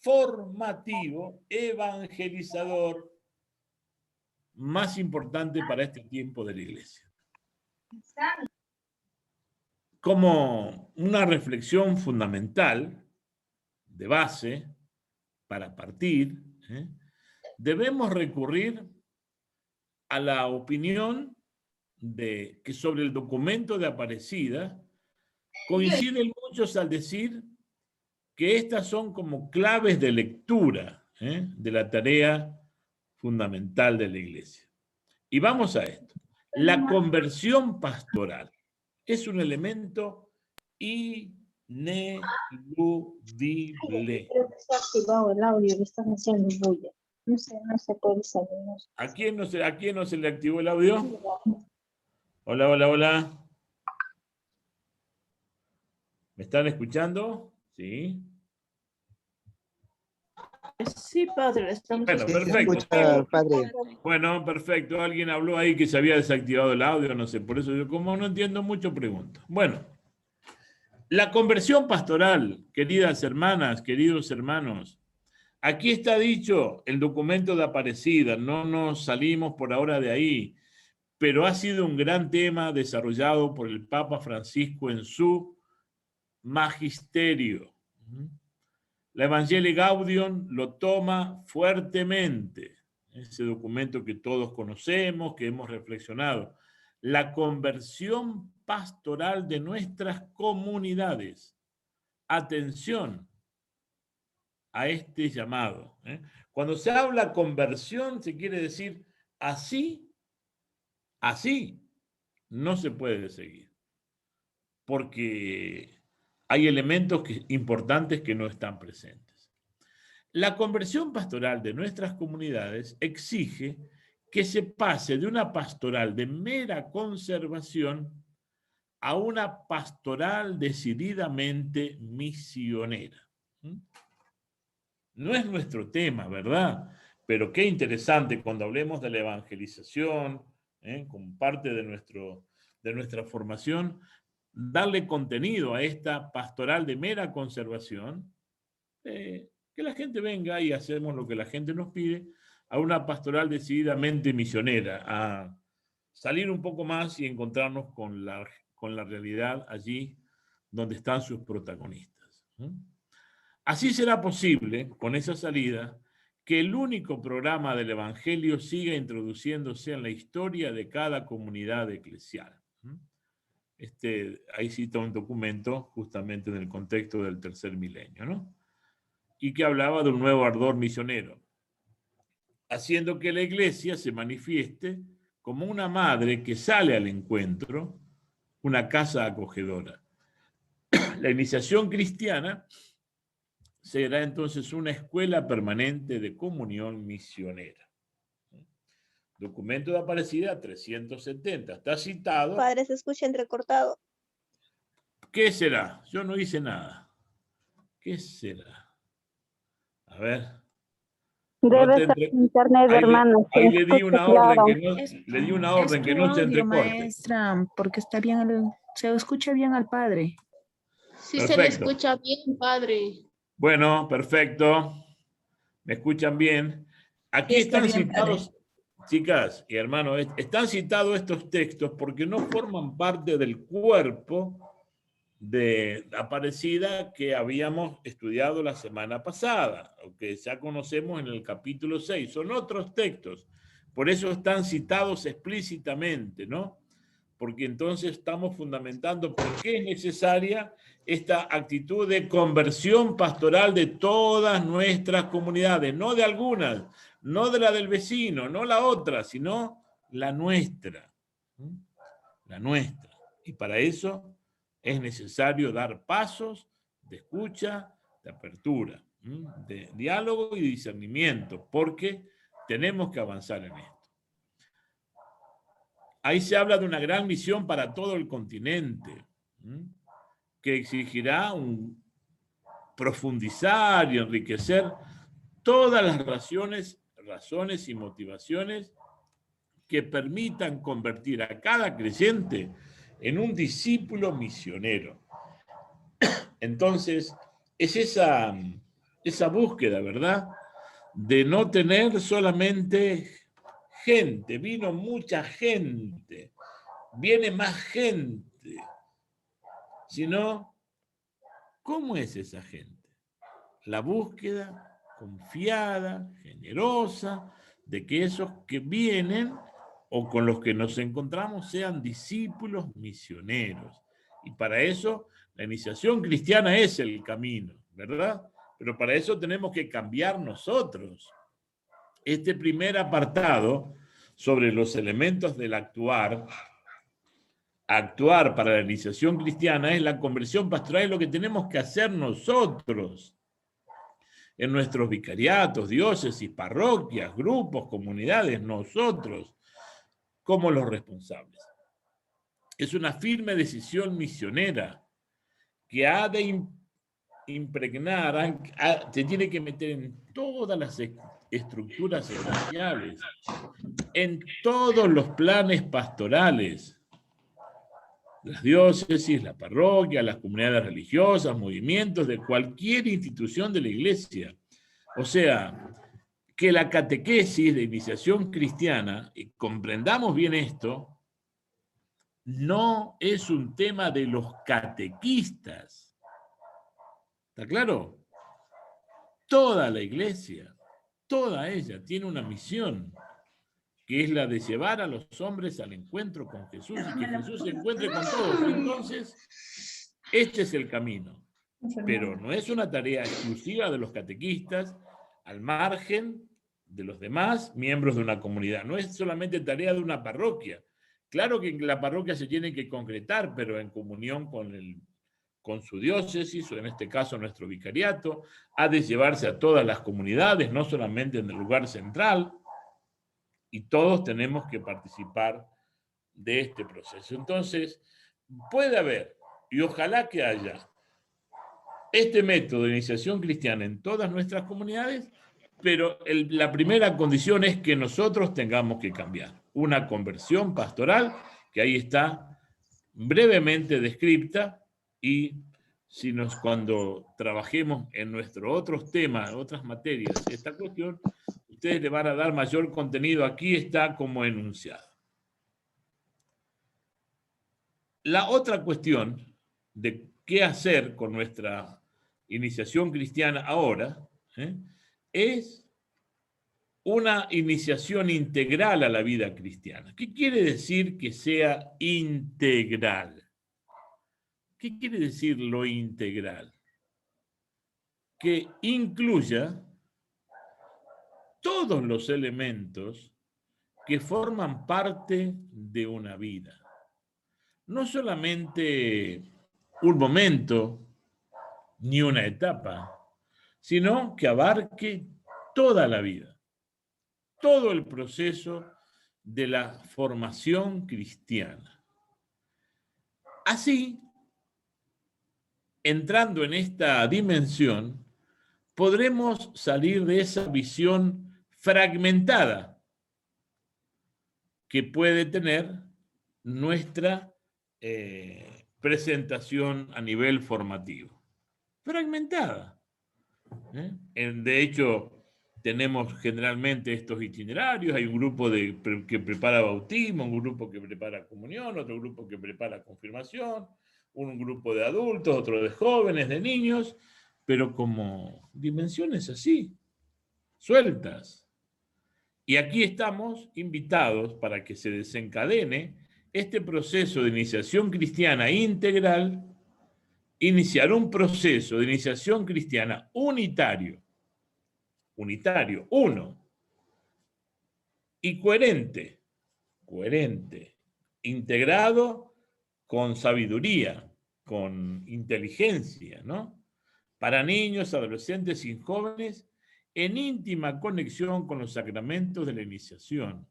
formativo, evangelizador, más importante para este tiempo de la iglesia. Como una reflexión fundamental, de base, para partir, debemos recurrir a la opinión de que sobre el documento de Aparecida coinciden muchos al decir que estas son como claves de lectura de la tarea fundamental de la iglesia. Y vamos a esto. La conversión pastoral es un elemento ineludible. Creo que está activado el audio, le están haciendo bulla. No se puede salir. ¿A quién no se le activó el audio? Hola, hola, hola. ¿Me están escuchando? Sí. Sí, padre, estamos Bueno, perfecto. Bueno, perfecto. Alguien habló ahí que se había desactivado el audio, no sé. Por eso yo, como no entiendo mucho, pregunto. Bueno, la conversión pastoral, queridas hermanas, queridos hermanos, aquí está dicho el documento de Aparecida, no nos salimos por ahora de ahí, pero ha sido un gran tema desarrollado por el Papa Francisco en su magisterio. La Evangelii Gaudium lo toma fuertemente, ese documento que todos conocemos, que hemos reflexionado. La conversión pastoral de nuestras comunidades. Atención a este llamado. Cuando se habla conversión, se quiere decir así no se puede seguir. Porque hay elementos importantes que no están presentes. La conversión pastoral de nuestras comunidades exige que se pase de una pastoral de mera conservación a una pastoral decididamente misionera. No es nuestro tema, ¿verdad? Pero qué interesante cuando hablemos de la evangelización, como parte de nuestra formación, darle contenido a esta pastoral de mera conservación, que la gente venga y hacemos lo que la gente nos pide, a una pastoral decididamente misionera, a salir un poco más y encontrarnos con la realidad allí donde están sus protagonistas. Así será posible, con esa salida, que el único programa del Evangelio siga introduciéndose en la historia de cada comunidad eclesial. Ahí cita un documento justamente en el contexto del tercer milenio, ¿no? Y que hablaba de un nuevo ardor misionero, haciendo que la iglesia se manifieste como una madre que sale al encuentro, una casa acogedora. La iniciación cristiana será entonces una escuela permanente de comunión misionera. Documento de Aparecida 370. Está citado. Padre, se escucha entrecortado. ¿Qué será? Yo no hice nada. ¿Qué será? A ver. Debe estar en internet, hermano. Ahí le di una orden que no se entrecorte. Maestra, porque está bien, se escucha bien al padre. Sí, perfecto. se le escucha bien, padre. Bueno, perfecto. ¿Me escuchan bien? Aquí Sí, están bien, citados, padre. chicas y hermanos, están citados estos textos porque no forman parte del cuerpo de Aparecida que habíamos estudiado la semana pasada, o que ya conocemos en el capítulo 6. Son otros textos. Por eso están citados explícitamente, ¿no? Porque entonces estamos fundamentando por qué es necesaria esta actitud de conversión pastoral de todas nuestras comunidades, no de algunas, no de la del vecino, no la otra, sino la nuestra. La nuestra. Y para eso es necesario dar pasos de escucha, de apertura, de diálogo y discernimiento, porque tenemos que avanzar en esto. Ahí se habla de una gran misión para todo el continente, que exigirá profundizar y enriquecer todas las razones y motivaciones que permitan convertir a cada creyente en un discípulo misionero. Entonces, es esa búsqueda, ¿verdad? De no tener solamente gente, vino mucha gente, viene más gente, sino, ¿cómo es esa gente? La búsqueda confiada, generosa, de que esos que vienen o con los que nos encontramos sean discípulos misioneros. Y para eso la iniciación cristiana es el camino, ¿verdad? Pero para eso tenemos que cambiar nosotros. Este primer apartado sobre los elementos del actuar para la iniciación cristiana es la conversión pastoral, es lo que tenemos que hacer nosotros en nuestros vicariatos, diócesis, parroquias, grupos, comunidades, nosotros como los responsables. Es una firme decisión misionera que ha de impregnar, se tiene que meter en todas las estructuras eclesiales, en todos los planes pastorales, las diócesis, la parroquia, las comunidades religiosas, movimientos de cualquier institución de la iglesia. O sea, que la catequesis de iniciación cristiana, y comprendamos bien esto, no es un tema de los catequistas. ¿Está claro? Toda la iglesia, toda ella tiene una misión, que es la de llevar a los hombres al encuentro con Jesús y que Jesús se encuentre con todos. Entonces, este es el camino. Pero no es una tarea exclusiva de los catequistas, al margen de los demás miembros de una comunidad. No es solamente tarea de una parroquia. Claro que la parroquia se tiene que concretar, pero en comunión con su diócesis, o en este caso nuestro vicariato, ha de llevarse a todas las comunidades, no solamente en el lugar central, y todos tenemos que participar de este proceso. Entonces, puede haber, y ojalá que haya, este método de iniciación cristiana en todas nuestras comunidades, pero la primera condición es que nosotros tengamos que cambiar. Una conversión pastoral, que ahí está brevemente descrita, y cuando trabajemos en nuestros otros temas, otras materias, esta cuestión, ustedes le van a dar mayor contenido. Aquí está como enunciado. La otra cuestión de qué hacer con nuestra iniciación cristiana ahora, es una iniciación integral a la vida cristiana. ¿Qué quiere decir que sea integral? ¿Qué quiere decir lo integral? Que incluya todos los elementos que forman parte de una vida. No solamente un momento ni una etapa, sino que abarque toda la vida, todo el proceso de la formación cristiana. Así, entrando en esta dimensión, podremos salir de esa visión fragmentada que puede tener nuestra presentación a nivel formativo. Fragmentada. De hecho, tenemos generalmente estos itinerarios, hay un grupo que prepara bautismo, un grupo que prepara comunión, otro grupo que prepara confirmación, un grupo de adultos, otro de jóvenes, de niños, pero como dimensiones así, sueltas. Y aquí estamos invitados para que se desencadene este proceso de iniciación cristiana integral, iniciar un proceso de iniciación cristiana unitario, uno, y coherente, integrado con sabiduría, con inteligencia, ¿no? Para niños, adolescentes y jóvenes, en íntima conexión con los sacramentos de la iniciación,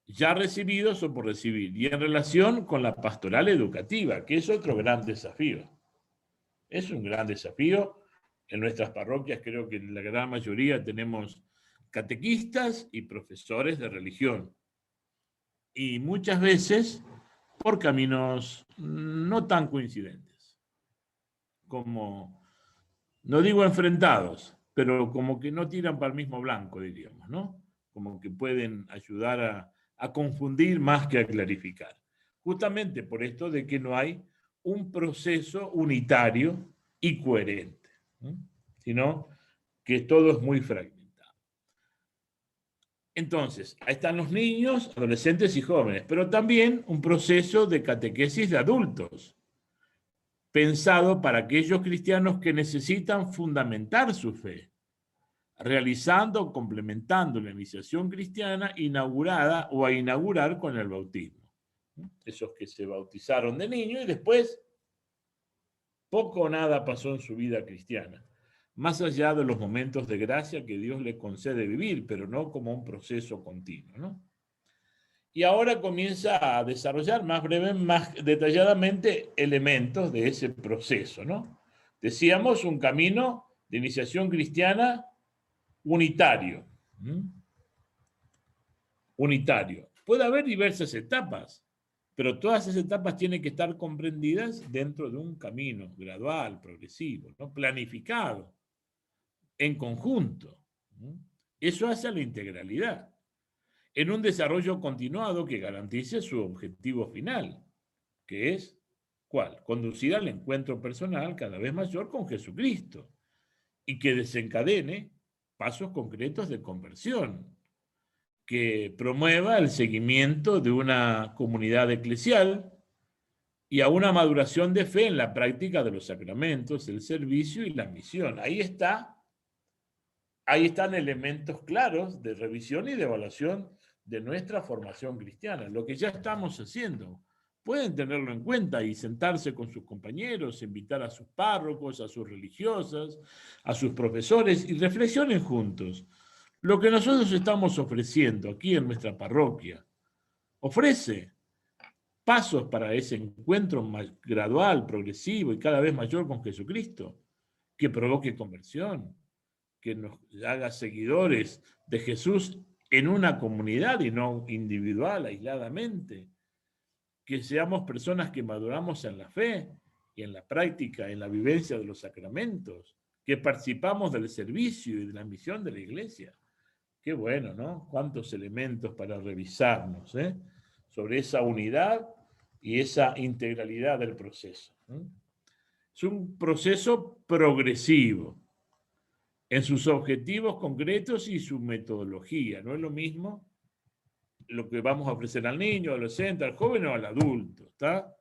ya recibidos o por recibir, y en relación con la pastoral educativa, que es otro gran desafío. Es un gran desafío. En nuestras parroquias creo que en la gran mayoría tenemos catequistas y profesores de religión. Y muchas veces por caminos no tan coincidentes. Como, no digo enfrentados, pero como que no tiran para el mismo blanco, diríamos, ¿no? Como que pueden ayudar a confundir más que a clarificar. Justamente por esto de que no hay un proceso unitario y coherente, ¿no? Sino que todo es muy fragmentado. Entonces, ahí están los niños, adolescentes y jóvenes, pero también un proceso de catequesis de adultos, pensado para aquellos cristianos que necesitan fundamentar su fe, realizando o complementando la iniciación cristiana inaugurada o a inaugurar con el bautismo. Esos que se bautizaron de niño y después poco o nada pasó en su vida cristiana, más allá de los momentos de gracia que Dios le concede vivir, pero no como un proceso continuo, ¿no? Y ahora comienza a desarrollar más breve, más detalladamente elementos de ese proceso, ¿no? Decíamos un camino de iniciación cristiana unitario. Unitario. Puede haber diversas etapas, pero todas esas etapas tienen que estar comprendidas dentro de un camino gradual, progresivo, ¿no? Planificado, en conjunto. Eso hace a la integralidad, en un desarrollo continuado que garantice su objetivo final, que es, ¿cuál? Conducir al encuentro personal cada vez mayor con Jesucristo y que desencadene pasos concretos de conversión, que promueva el seguimiento de una comunidad eclesial y a una maduración de fe en la práctica de los sacramentos, el servicio y la misión. Ahí están elementos claros de revisión y de evaluación de nuestra formación cristiana, lo que ya estamos haciendo. Pueden tenerlo en cuenta y sentarse con sus compañeros, invitar a sus párrocos, a sus religiosas, a sus profesores y reflexionen juntos. Lo que nosotros estamos ofreciendo aquí en nuestra parroquia ofrece pasos para ese encuentro más gradual, progresivo y cada vez mayor con Jesucristo, que provoque conversión, que nos haga seguidores de Jesús en una comunidad y no individual, aisladamente, que seamos personas que maduramos en la fe y en la práctica, en la vivencia de los sacramentos, que participamos del servicio y de la misión de la Iglesia. Qué bueno, ¿no? Cuántos elementos para revisarnos, ¿eh? Sobre esa unidad y esa integralidad del proceso. Es un proceso progresivo en sus objetivos concretos y su metodología. No es lo mismo lo que vamos a ofrecer al niño, al adolescente, al joven o al adulto. ¿Está?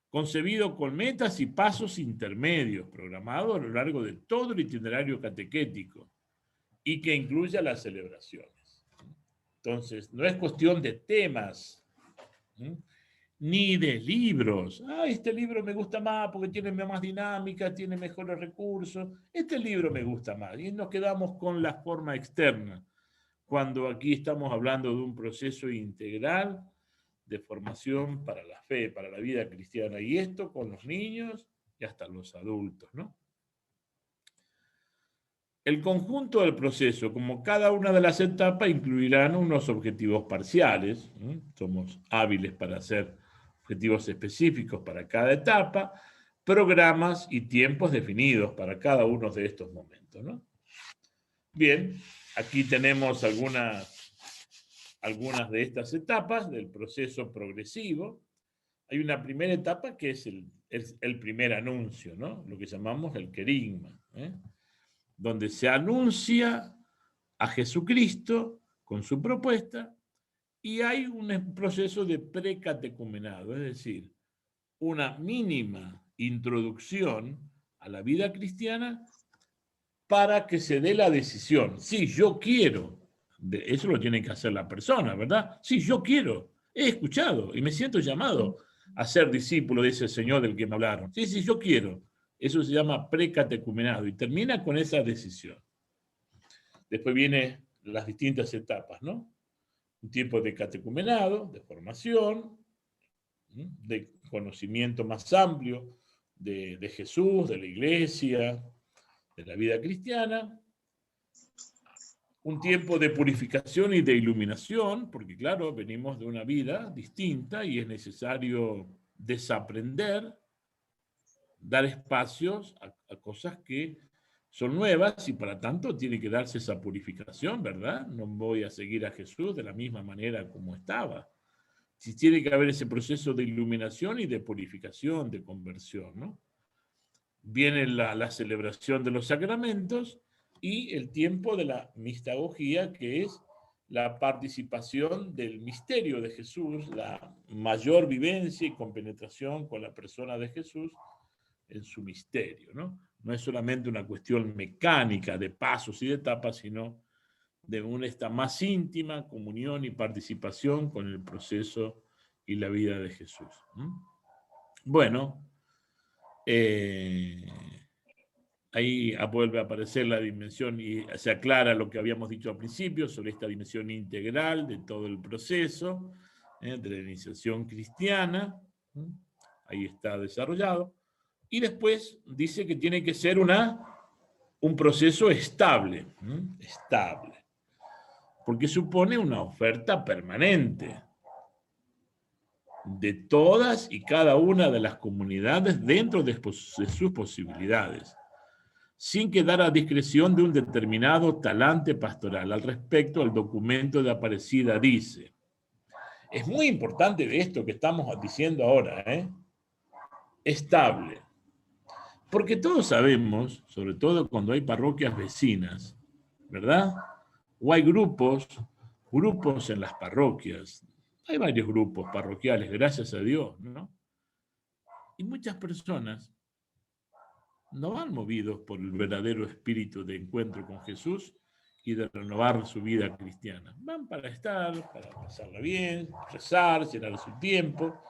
Concebido con metas y pasos intermedios, programado a lo largo de todo el itinerario catequético y que incluya las celebraciones. Entonces, no es cuestión de temas, ni de libros. Este libro me gusta más porque tiene más dinámica, tiene mejores recursos. Este libro me gusta más. Y nos quedamos con la forma externa, cuando aquí estamos hablando de un proceso integral de formación para la fe, para la vida cristiana. Y esto con los niños y hasta los adultos, ¿no? El conjunto del proceso, como cada una de las etapas, incluirán unos objetivos parciales. Somos hábiles para hacer objetivos específicos para cada etapa, programas y tiempos definidos para cada uno de estos momentos, ¿no? Bien, aquí tenemos algunas de estas etapas del proceso progresivo. Hay una primera etapa que es el primer anuncio, ¿no? Lo que llamamos el querigma, donde se anuncia a Jesucristo con su propuesta, y hay un proceso de precatecumenado, es decir, una mínima introducción a la vida cristiana para que se dé la decisión. Sí, yo quiero. Eso lo tiene que hacer la persona, ¿verdad? Sí, yo quiero. He escuchado y me siento llamado a ser discípulo de ese Señor del que me hablaron. Sí, sí, yo quiero. Eso se llama precatecumenado y termina con esa decisión. Después vienen las distintas etapas, ¿no? Un tiempo de catecumenado, de formación, de conocimiento más amplio de Jesús, de la iglesia, de la vida cristiana. Un tiempo de purificación y de iluminación, porque claro, venimos de una vida distinta y es necesario desaprender, dar espacios a cosas que son nuevas y para tanto tiene que darse esa purificación, ¿verdad? No voy a seguir a Jesús de la misma manera como estaba. Si tiene que haber ese proceso de iluminación y de purificación, de conversión, ¿no? Viene la celebración de los sacramentos y el tiempo de la mistagogía, que es la participación del misterio de Jesús, la mayor vivencia y compenetración con la persona de Jesús en su misterio, ¿no? No es solamente una cuestión mecánica de pasos y de etapas, sino de esta más íntima comunión y participación con el proceso y la vida de Jesús. Bueno, ahí vuelve a aparecer la dimensión y se aclara lo que habíamos dicho al principio sobre esta dimensión integral de todo el proceso de la iniciación cristiana. Ahí está desarrollado. Y después dice que tiene que ser un proceso estable, estable, porque supone una oferta permanente de todas y cada una de las comunidades dentro de sus posibilidades, sin quedar a discreción de un determinado talante pastoral. Al respecto, el documento de Aparecida dice, es muy importante de esto que estamos diciendo ahora, estable. Porque todos sabemos, sobre todo cuando hay parroquias vecinas, ¿verdad? O hay grupos en las parroquias. Hay varios grupos parroquiales, gracias a Dios, ¿no? Y muchas personas no van movidos por el verdadero espíritu de encuentro con Jesús y de renovar su vida cristiana. Van para estar, para pasarla bien, rezar, llenar su tiempo,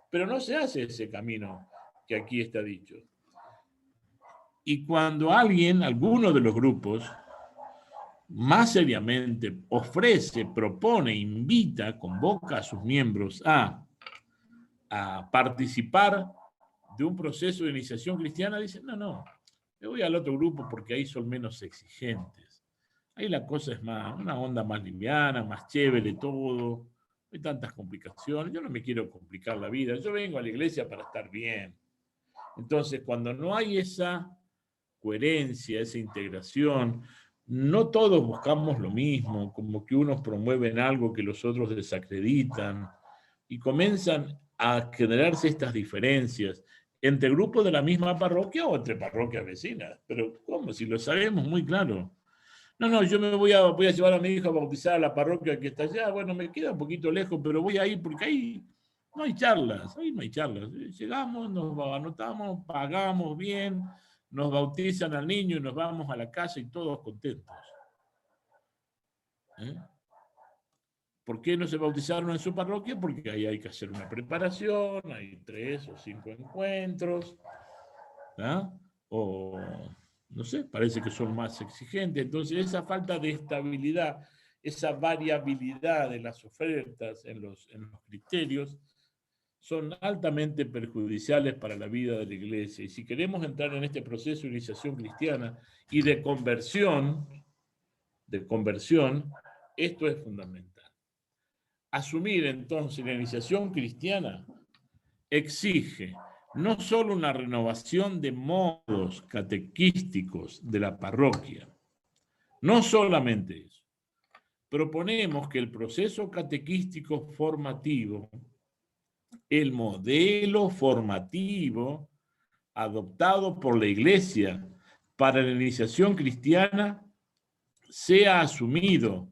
pero no se hace ese camino que aquí está dicho. Y cuando alguno de los grupos, más seriamente ofrece, propone, invita, convoca a sus miembros a participar de un proceso de iniciación cristiana, dicen, no, me voy al otro grupo porque ahí son menos exigentes. Ahí la cosa es una onda más liviana, más chévere todo, no hay tantas complicaciones, yo no me quiero complicar la vida, yo vengo a la iglesia para estar bien. Entonces, cuando no hay esa coherencia, esa integración, no todos buscamos lo mismo, como que unos promueven algo que los otros desacreditan, y comienzan a generarse estas diferencias entre grupos de la misma parroquia o entre parroquias vecinas. Pero ¿cómo? Si lo sabemos muy claro. No, yo me voy a llevar a mi hija a bautizar a la parroquia que está allá. Bueno, me queda un poquito lejos, pero voy a ir porque ahí no hay charlas. Ahí no hay charlas. Llegamos, nos anotamos, pagamos bien, nos bautizan al niño y nos vamos a la casa y todos contentos. ¿Por qué no se bautizaron en su parroquia? Porque ahí hay que hacer una preparación, hay 3 o 5 encuentros, o no sé, parece que son más exigentes. Entonces esa falta de estabilidad, esa variabilidad de las ofertas en los criterios, son altamente perjudiciales para la vida de la iglesia. Y si queremos entrar en este proceso de iniciación cristiana y de conversión, esto es fundamental. Asumir entonces la iniciación cristiana exige no solo una renovación de modos catequísticos de la parroquia, no solamente eso. Proponemos que el proceso catequístico formativo, el modelo formativo adoptado por la Iglesia para la iniciación cristiana, sea asumido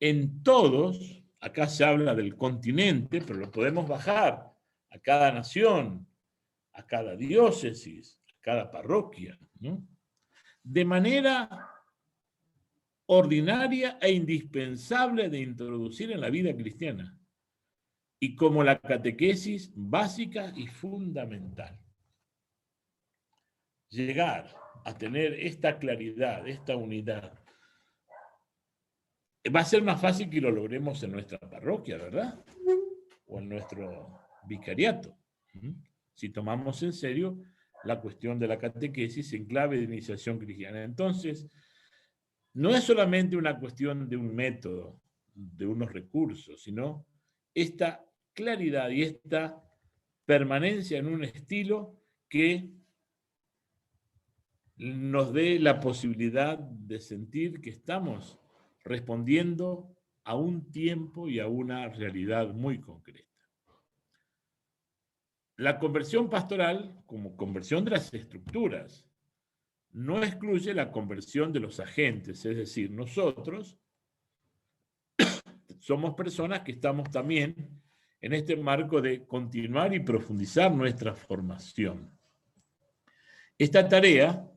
en todos, acá se habla del continente, pero lo podemos bajar a cada nación, a cada diócesis, a cada parroquia, ¿no? De manera ordinaria e indispensable de introducir en la vida cristiana, y como la catequesis básica y fundamental. Llegar a tener esta claridad, esta unidad, va a ser más fácil que lo logremos en nuestra parroquia, ¿verdad? O en nuestro vicariato. Si tomamos en serio la cuestión de la catequesis en clave de iniciación cristiana. Entonces, no es solamente una cuestión de un método, de unos recursos, sino esta claridad y esta permanencia en un estilo que nos dé la posibilidad de sentir que estamos respondiendo a un tiempo y a una realidad muy concreta. La conversión pastoral, como conversión de las estructuras, no excluye la conversión de los agentes, es decir, nosotros somos personas que estamos también en este marco de continuar y profundizar nuestra formación. Esta tarea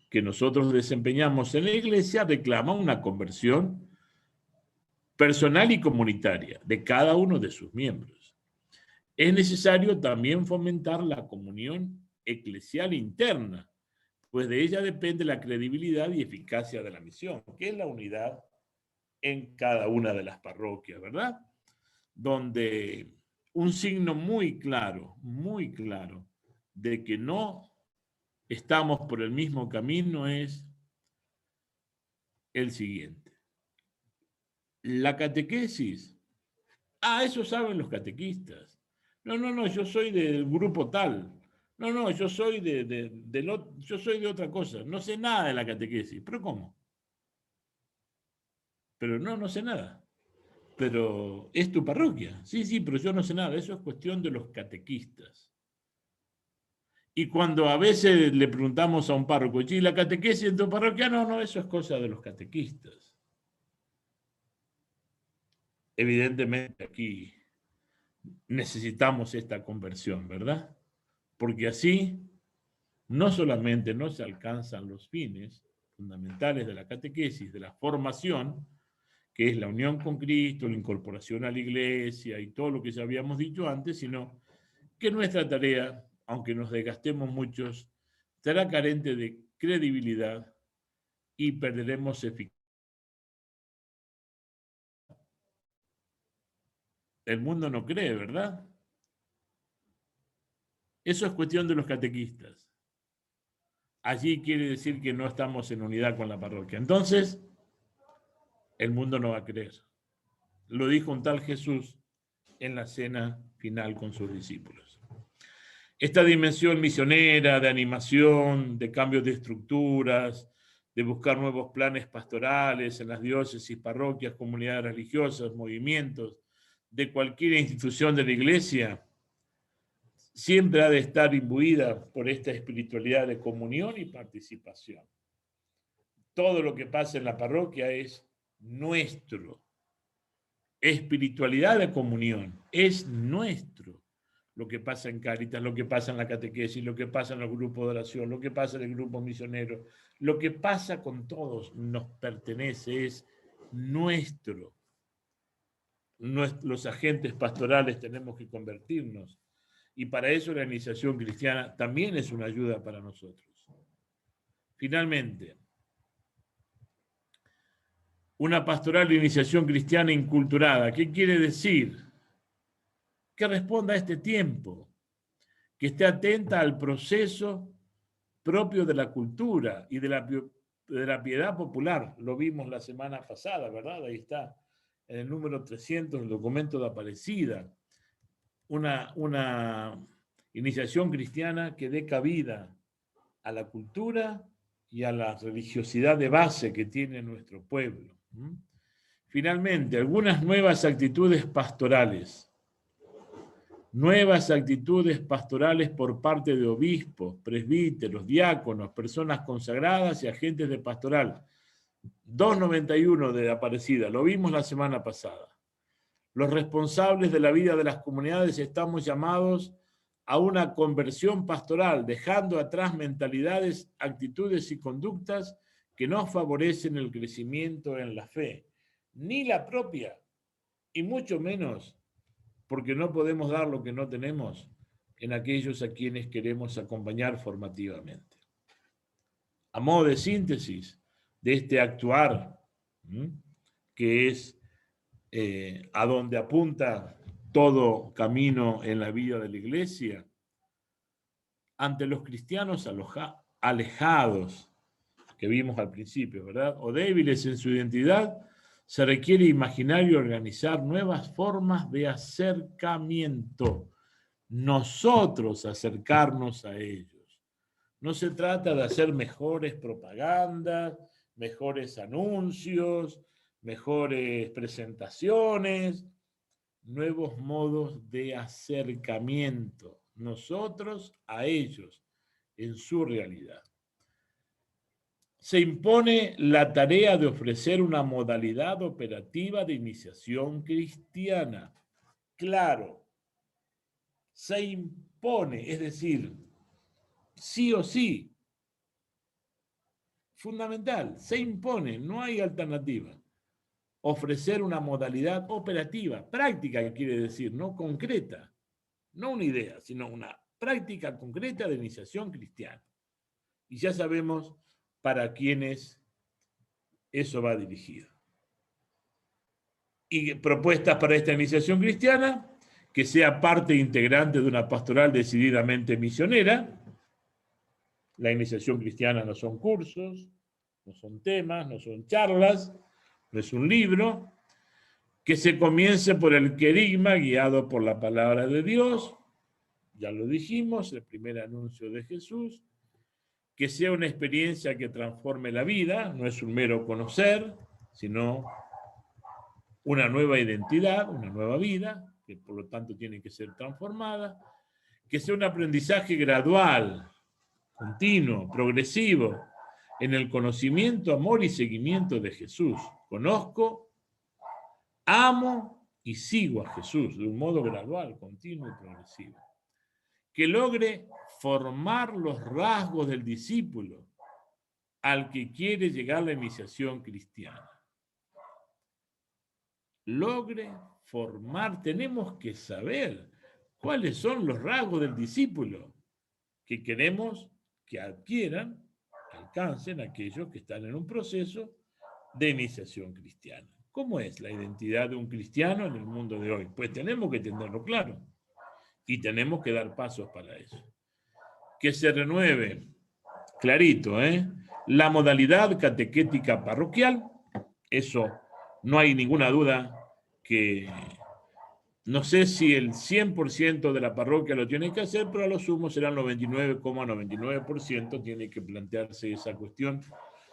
que nosotros desempeñamos en la Iglesia reclama una conversión personal y comunitaria de cada uno de sus miembros. Es necesario también fomentar la comunión eclesial interna, pues de ella depende la credibilidad y eficacia de la misión, que es la unidad en cada una de las parroquias, ¿verdad? Donde un signo muy claro de que no estamos por el mismo camino es el siguiente. La catequesis, eso saben los catequistas. No, yo soy del grupo tal. No, yo soy yo soy de otra cosa. No sé nada de la catequesis. ¿Pero cómo? Pero no sé nada. Pero es tu parroquia. Sí, pero yo no sé nada. Eso es cuestión de los catequistas. Y cuando a veces le preguntamos a un párroco, ¿y la catequesis en tu parroquia? No, eso es cosa de los catequistas. Evidentemente aquí necesitamos esta conversión, ¿verdad? Porque así no solamente no se alcanzan los fines fundamentales de la catequesis, de la formación, que es la unión con Cristo, la incorporación a la Iglesia y todo lo que ya habíamos dicho antes, sino que nuestra tarea, aunque nos desgastemos muchos, será carente de credibilidad y perderemos eficacia. El mundo no cree, ¿verdad? Eso es cuestión de los catequistas. Allí quiere decir que no estamos en unidad con la parroquia. Entonces, el mundo no va a creer. Lo dijo un tal Jesús en la cena final con sus discípulos. Esta dimensión misionera, de animación, de cambios de estructuras, de buscar nuevos planes pastorales en las diócesis, parroquias, comunidades religiosas, movimientos, de cualquier institución de la Iglesia, siempre ha de estar imbuida por esta espiritualidad de comunión y participación. Todo lo que pasa en la parroquia es nuestro. Espiritualidad de comunión es nuestro. Lo que pasa en Cáritas, lo que pasa en la catequesis, lo que pasa en los grupos de oración, lo que pasa en el grupo misionero, lo que pasa con todos nos pertenece, es nuestro. Los agentes pastorales tenemos que convertirnos. Y para eso la iniciación cristiana también es una ayuda para nosotros. Finalmente, una pastoral de iniciación cristiana inculturada. ¿Qué quiere decir? Que responda a este tiempo, que esté atenta al proceso propio de la cultura y de la piedad popular. Lo vimos la semana pasada, ¿verdad? Ahí está, en el número 300, el documento de Aparecida. Una iniciación cristiana que dé cabida a la cultura y a la religiosidad de base que tiene nuestro pueblo. Finalmente, algunas nuevas actitudes pastorales. Nuevas actitudes pastorales por parte de obispos, presbíteros, diáconos, personas consagradas y agentes de pastoral. 291 de Aparecida, lo vimos la semana pasada. Los responsables de la vida de las comunidades estamos llamados a una conversión pastoral, dejando atrás mentalidades, actitudes y conductas que no favorecen el crecimiento en la fe, ni la propia, y mucho menos porque no podemos dar lo que no tenemos en aquellos a quienes queremos acompañar formativamente. A modo de síntesis de este actuar, que es a donde apunta todo camino en la vida de la iglesia, ante los cristianos alejados, que vimos al principio, ¿verdad? O débiles en su identidad, se requiere imaginar y organizar nuevas formas de acercamiento. Nosotros acercarnos a ellos. No se trata de hacer mejores propagandas, mejores anuncios, mejores presentaciones, nuevos modos de acercamiento. Nosotros a ellos en su realidad. Se impone la tarea de ofrecer una modalidad operativa de iniciación cristiana. Claro, se impone, es decir, sí o sí, fundamental, se impone, no hay alternativa. Ofrecer una modalidad operativa, práctica quiere decir, no concreta, no una idea, sino una práctica concreta de iniciación cristiana. Y ya sabemos para quienes eso va dirigido. Y propuestas para esta iniciación cristiana, que sea parte integrante de una pastoral decididamente misionera. La iniciación cristiana no son cursos, no son temas, no son charlas, no es un libro. Que se comience por el querigma guiado por la palabra de Dios, ya lo dijimos, el primer anuncio de Jesús. Que sea una experiencia que transforme la vida, no es un mero conocer, sino una nueva identidad, una nueva vida, que por lo tanto tiene que ser transformada. Que sea un aprendizaje gradual, continuo, progresivo, en el conocimiento, amor y seguimiento de Jesús. Conozco, amo y sigo a Jesús de un modo gradual, continuo y progresivo. Que logre formar los rasgos del discípulo al que quiere llegar la iniciación cristiana. Logre formar, tenemos que saber cuáles son los rasgos del discípulo que queremos que adquieran, que alcancen aquellos que están en un proceso de iniciación cristiana. ¿Cómo es la identidad de un cristiano en el mundo de hoy? Pues tenemos que tenerlo claro y tenemos que dar pasos para eso. Que se renueve, clarito, la modalidad catequética parroquial, eso no hay ninguna duda que, no sé si el 100% de la parroquia lo tiene que hacer, pero a lo sumo será el 99,99% tiene que plantearse esa cuestión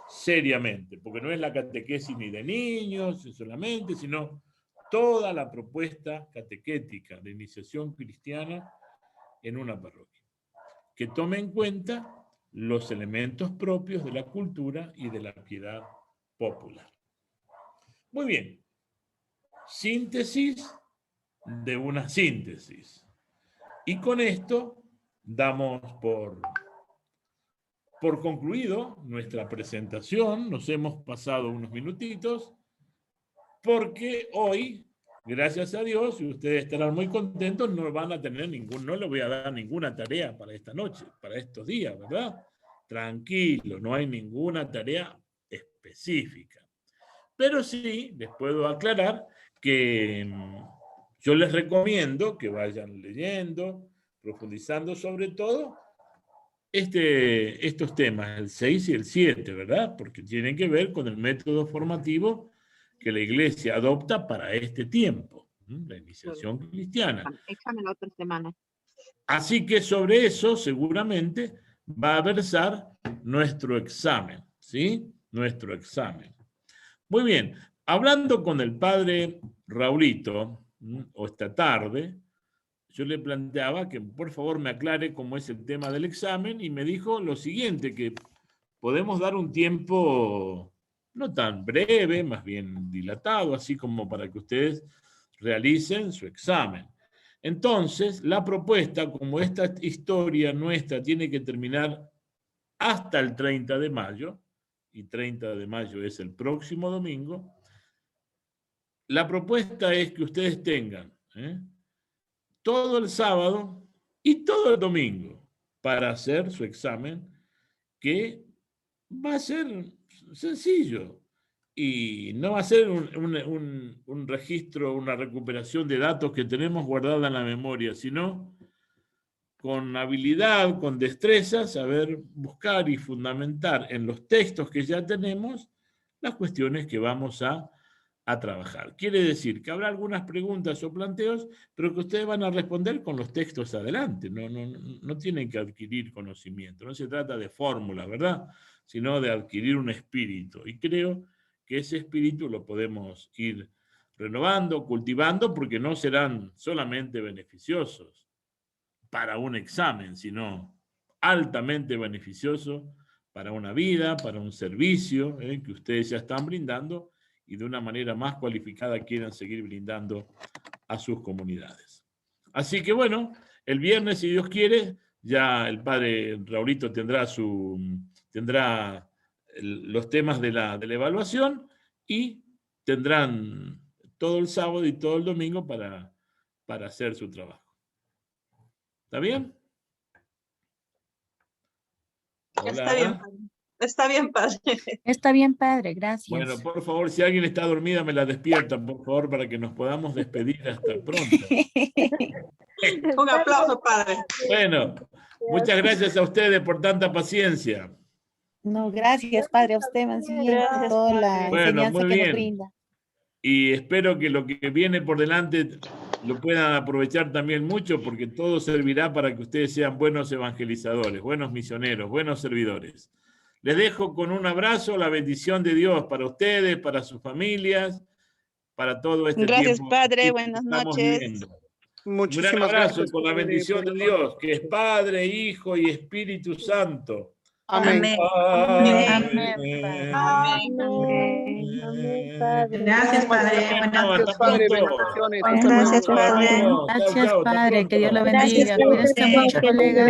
seriamente, porque no es la catequesis ni de niños solamente, sino toda la propuesta catequética de iniciación cristiana en una parroquia, que tome en cuenta los elementos propios de la cultura y de la piedad popular. Muy bien. Síntesis de una síntesis. Y con esto damos por concluido nuestra presentación. Nos hemos pasado unos minutitos porque hoy, gracias a Dios, y ustedes estarán muy contentos, no van a tener no les voy a dar ninguna tarea para esta noche, para estos días, ¿verdad? Tranquilo, no hay ninguna tarea específica. Pero sí, les puedo aclarar que yo les recomiendo que vayan leyendo, profundizando sobre todo estos temas, el 6 y el 7, ¿verdad? Porque tienen que ver con el método formativo que la Iglesia adopta para este tiempo, la iniciación cristiana. Examen la otra semana. Así que sobre eso seguramente va a versar nuestro examen, ¿sí? Nuestro examen. Muy bien, hablando con el padre Raulito, o esta tarde, yo le planteaba que por favor me aclare cómo es el tema del examen y me dijo lo siguiente, que podemos dar un tiempo no tan breve, más bien dilatado, así como para que ustedes realicen su examen. Entonces, la propuesta, como esta historia nuestra tiene que terminar hasta el 30 de mayo, y 30 de mayo es el próximo domingo, la propuesta es que ustedes tengan todo el sábado y todo el domingo para hacer su examen, que va a ser sencillo y no va a ser un registro, una recuperación de datos que tenemos guardada en la memoria, sino con habilidad, con destreza, saber buscar y fundamentar en los textos que ya tenemos las cuestiones que vamos a trabajar. Quiere decir que habrá algunas preguntas o planteos, pero que ustedes van a responder con los textos adelante. No tienen que adquirir conocimiento. No se trata de fórmulas, ¿verdad? Sino de adquirir un espíritu. Y creo que ese espíritu lo podemos ir renovando, cultivando, porque no serán solamente beneficiosos para un examen, sino altamente beneficiosos para una vida, para un servicio que ustedes ya están brindando, y de una manera más cualificada quieran seguir brindando a sus comunidades. Así que bueno, el viernes, si Dios quiere, ya el padre Raulito tendrá los temas de la evaluación, y tendrán todo el sábado y todo el domingo para hacer su trabajo. ¿Está bien? Hola. Está bien, padre. Está bien, padre. Está bien, padre, gracias. Bueno, por favor, si alguien está dormida, me la despiertan, por favor, para que nos podamos despedir hasta pronto. Un aplauso, padre. Bueno, muchas gracias a ustedes por tanta paciencia. No, gracias, padre, a usted, más bien, por toda la Bueno, enseñanza muy que nos bien. brinda. Y espero que lo que viene por delante lo puedan aprovechar también mucho, porque todo servirá para que ustedes sean buenos evangelizadores, buenos misioneros, buenos servidores. Les dejo con un abrazo, la bendición de Dios para ustedes, para sus familias, para todo este Gracias, tiempo padre. que Buenas estamos noches. viviendo. Muchísimas Un gran abrazo gracias, con la padre, bendición de por- Dios, que es Padre, Hijo y Espíritu Santo. Amén. Amén. Gracias, padre. Gracias, padre. Bendiciones. Gracias, padre. Chao, Gracias, chao, hasta padre. Que Dios lo pronto. bendiga. Cuídense mucho, colega.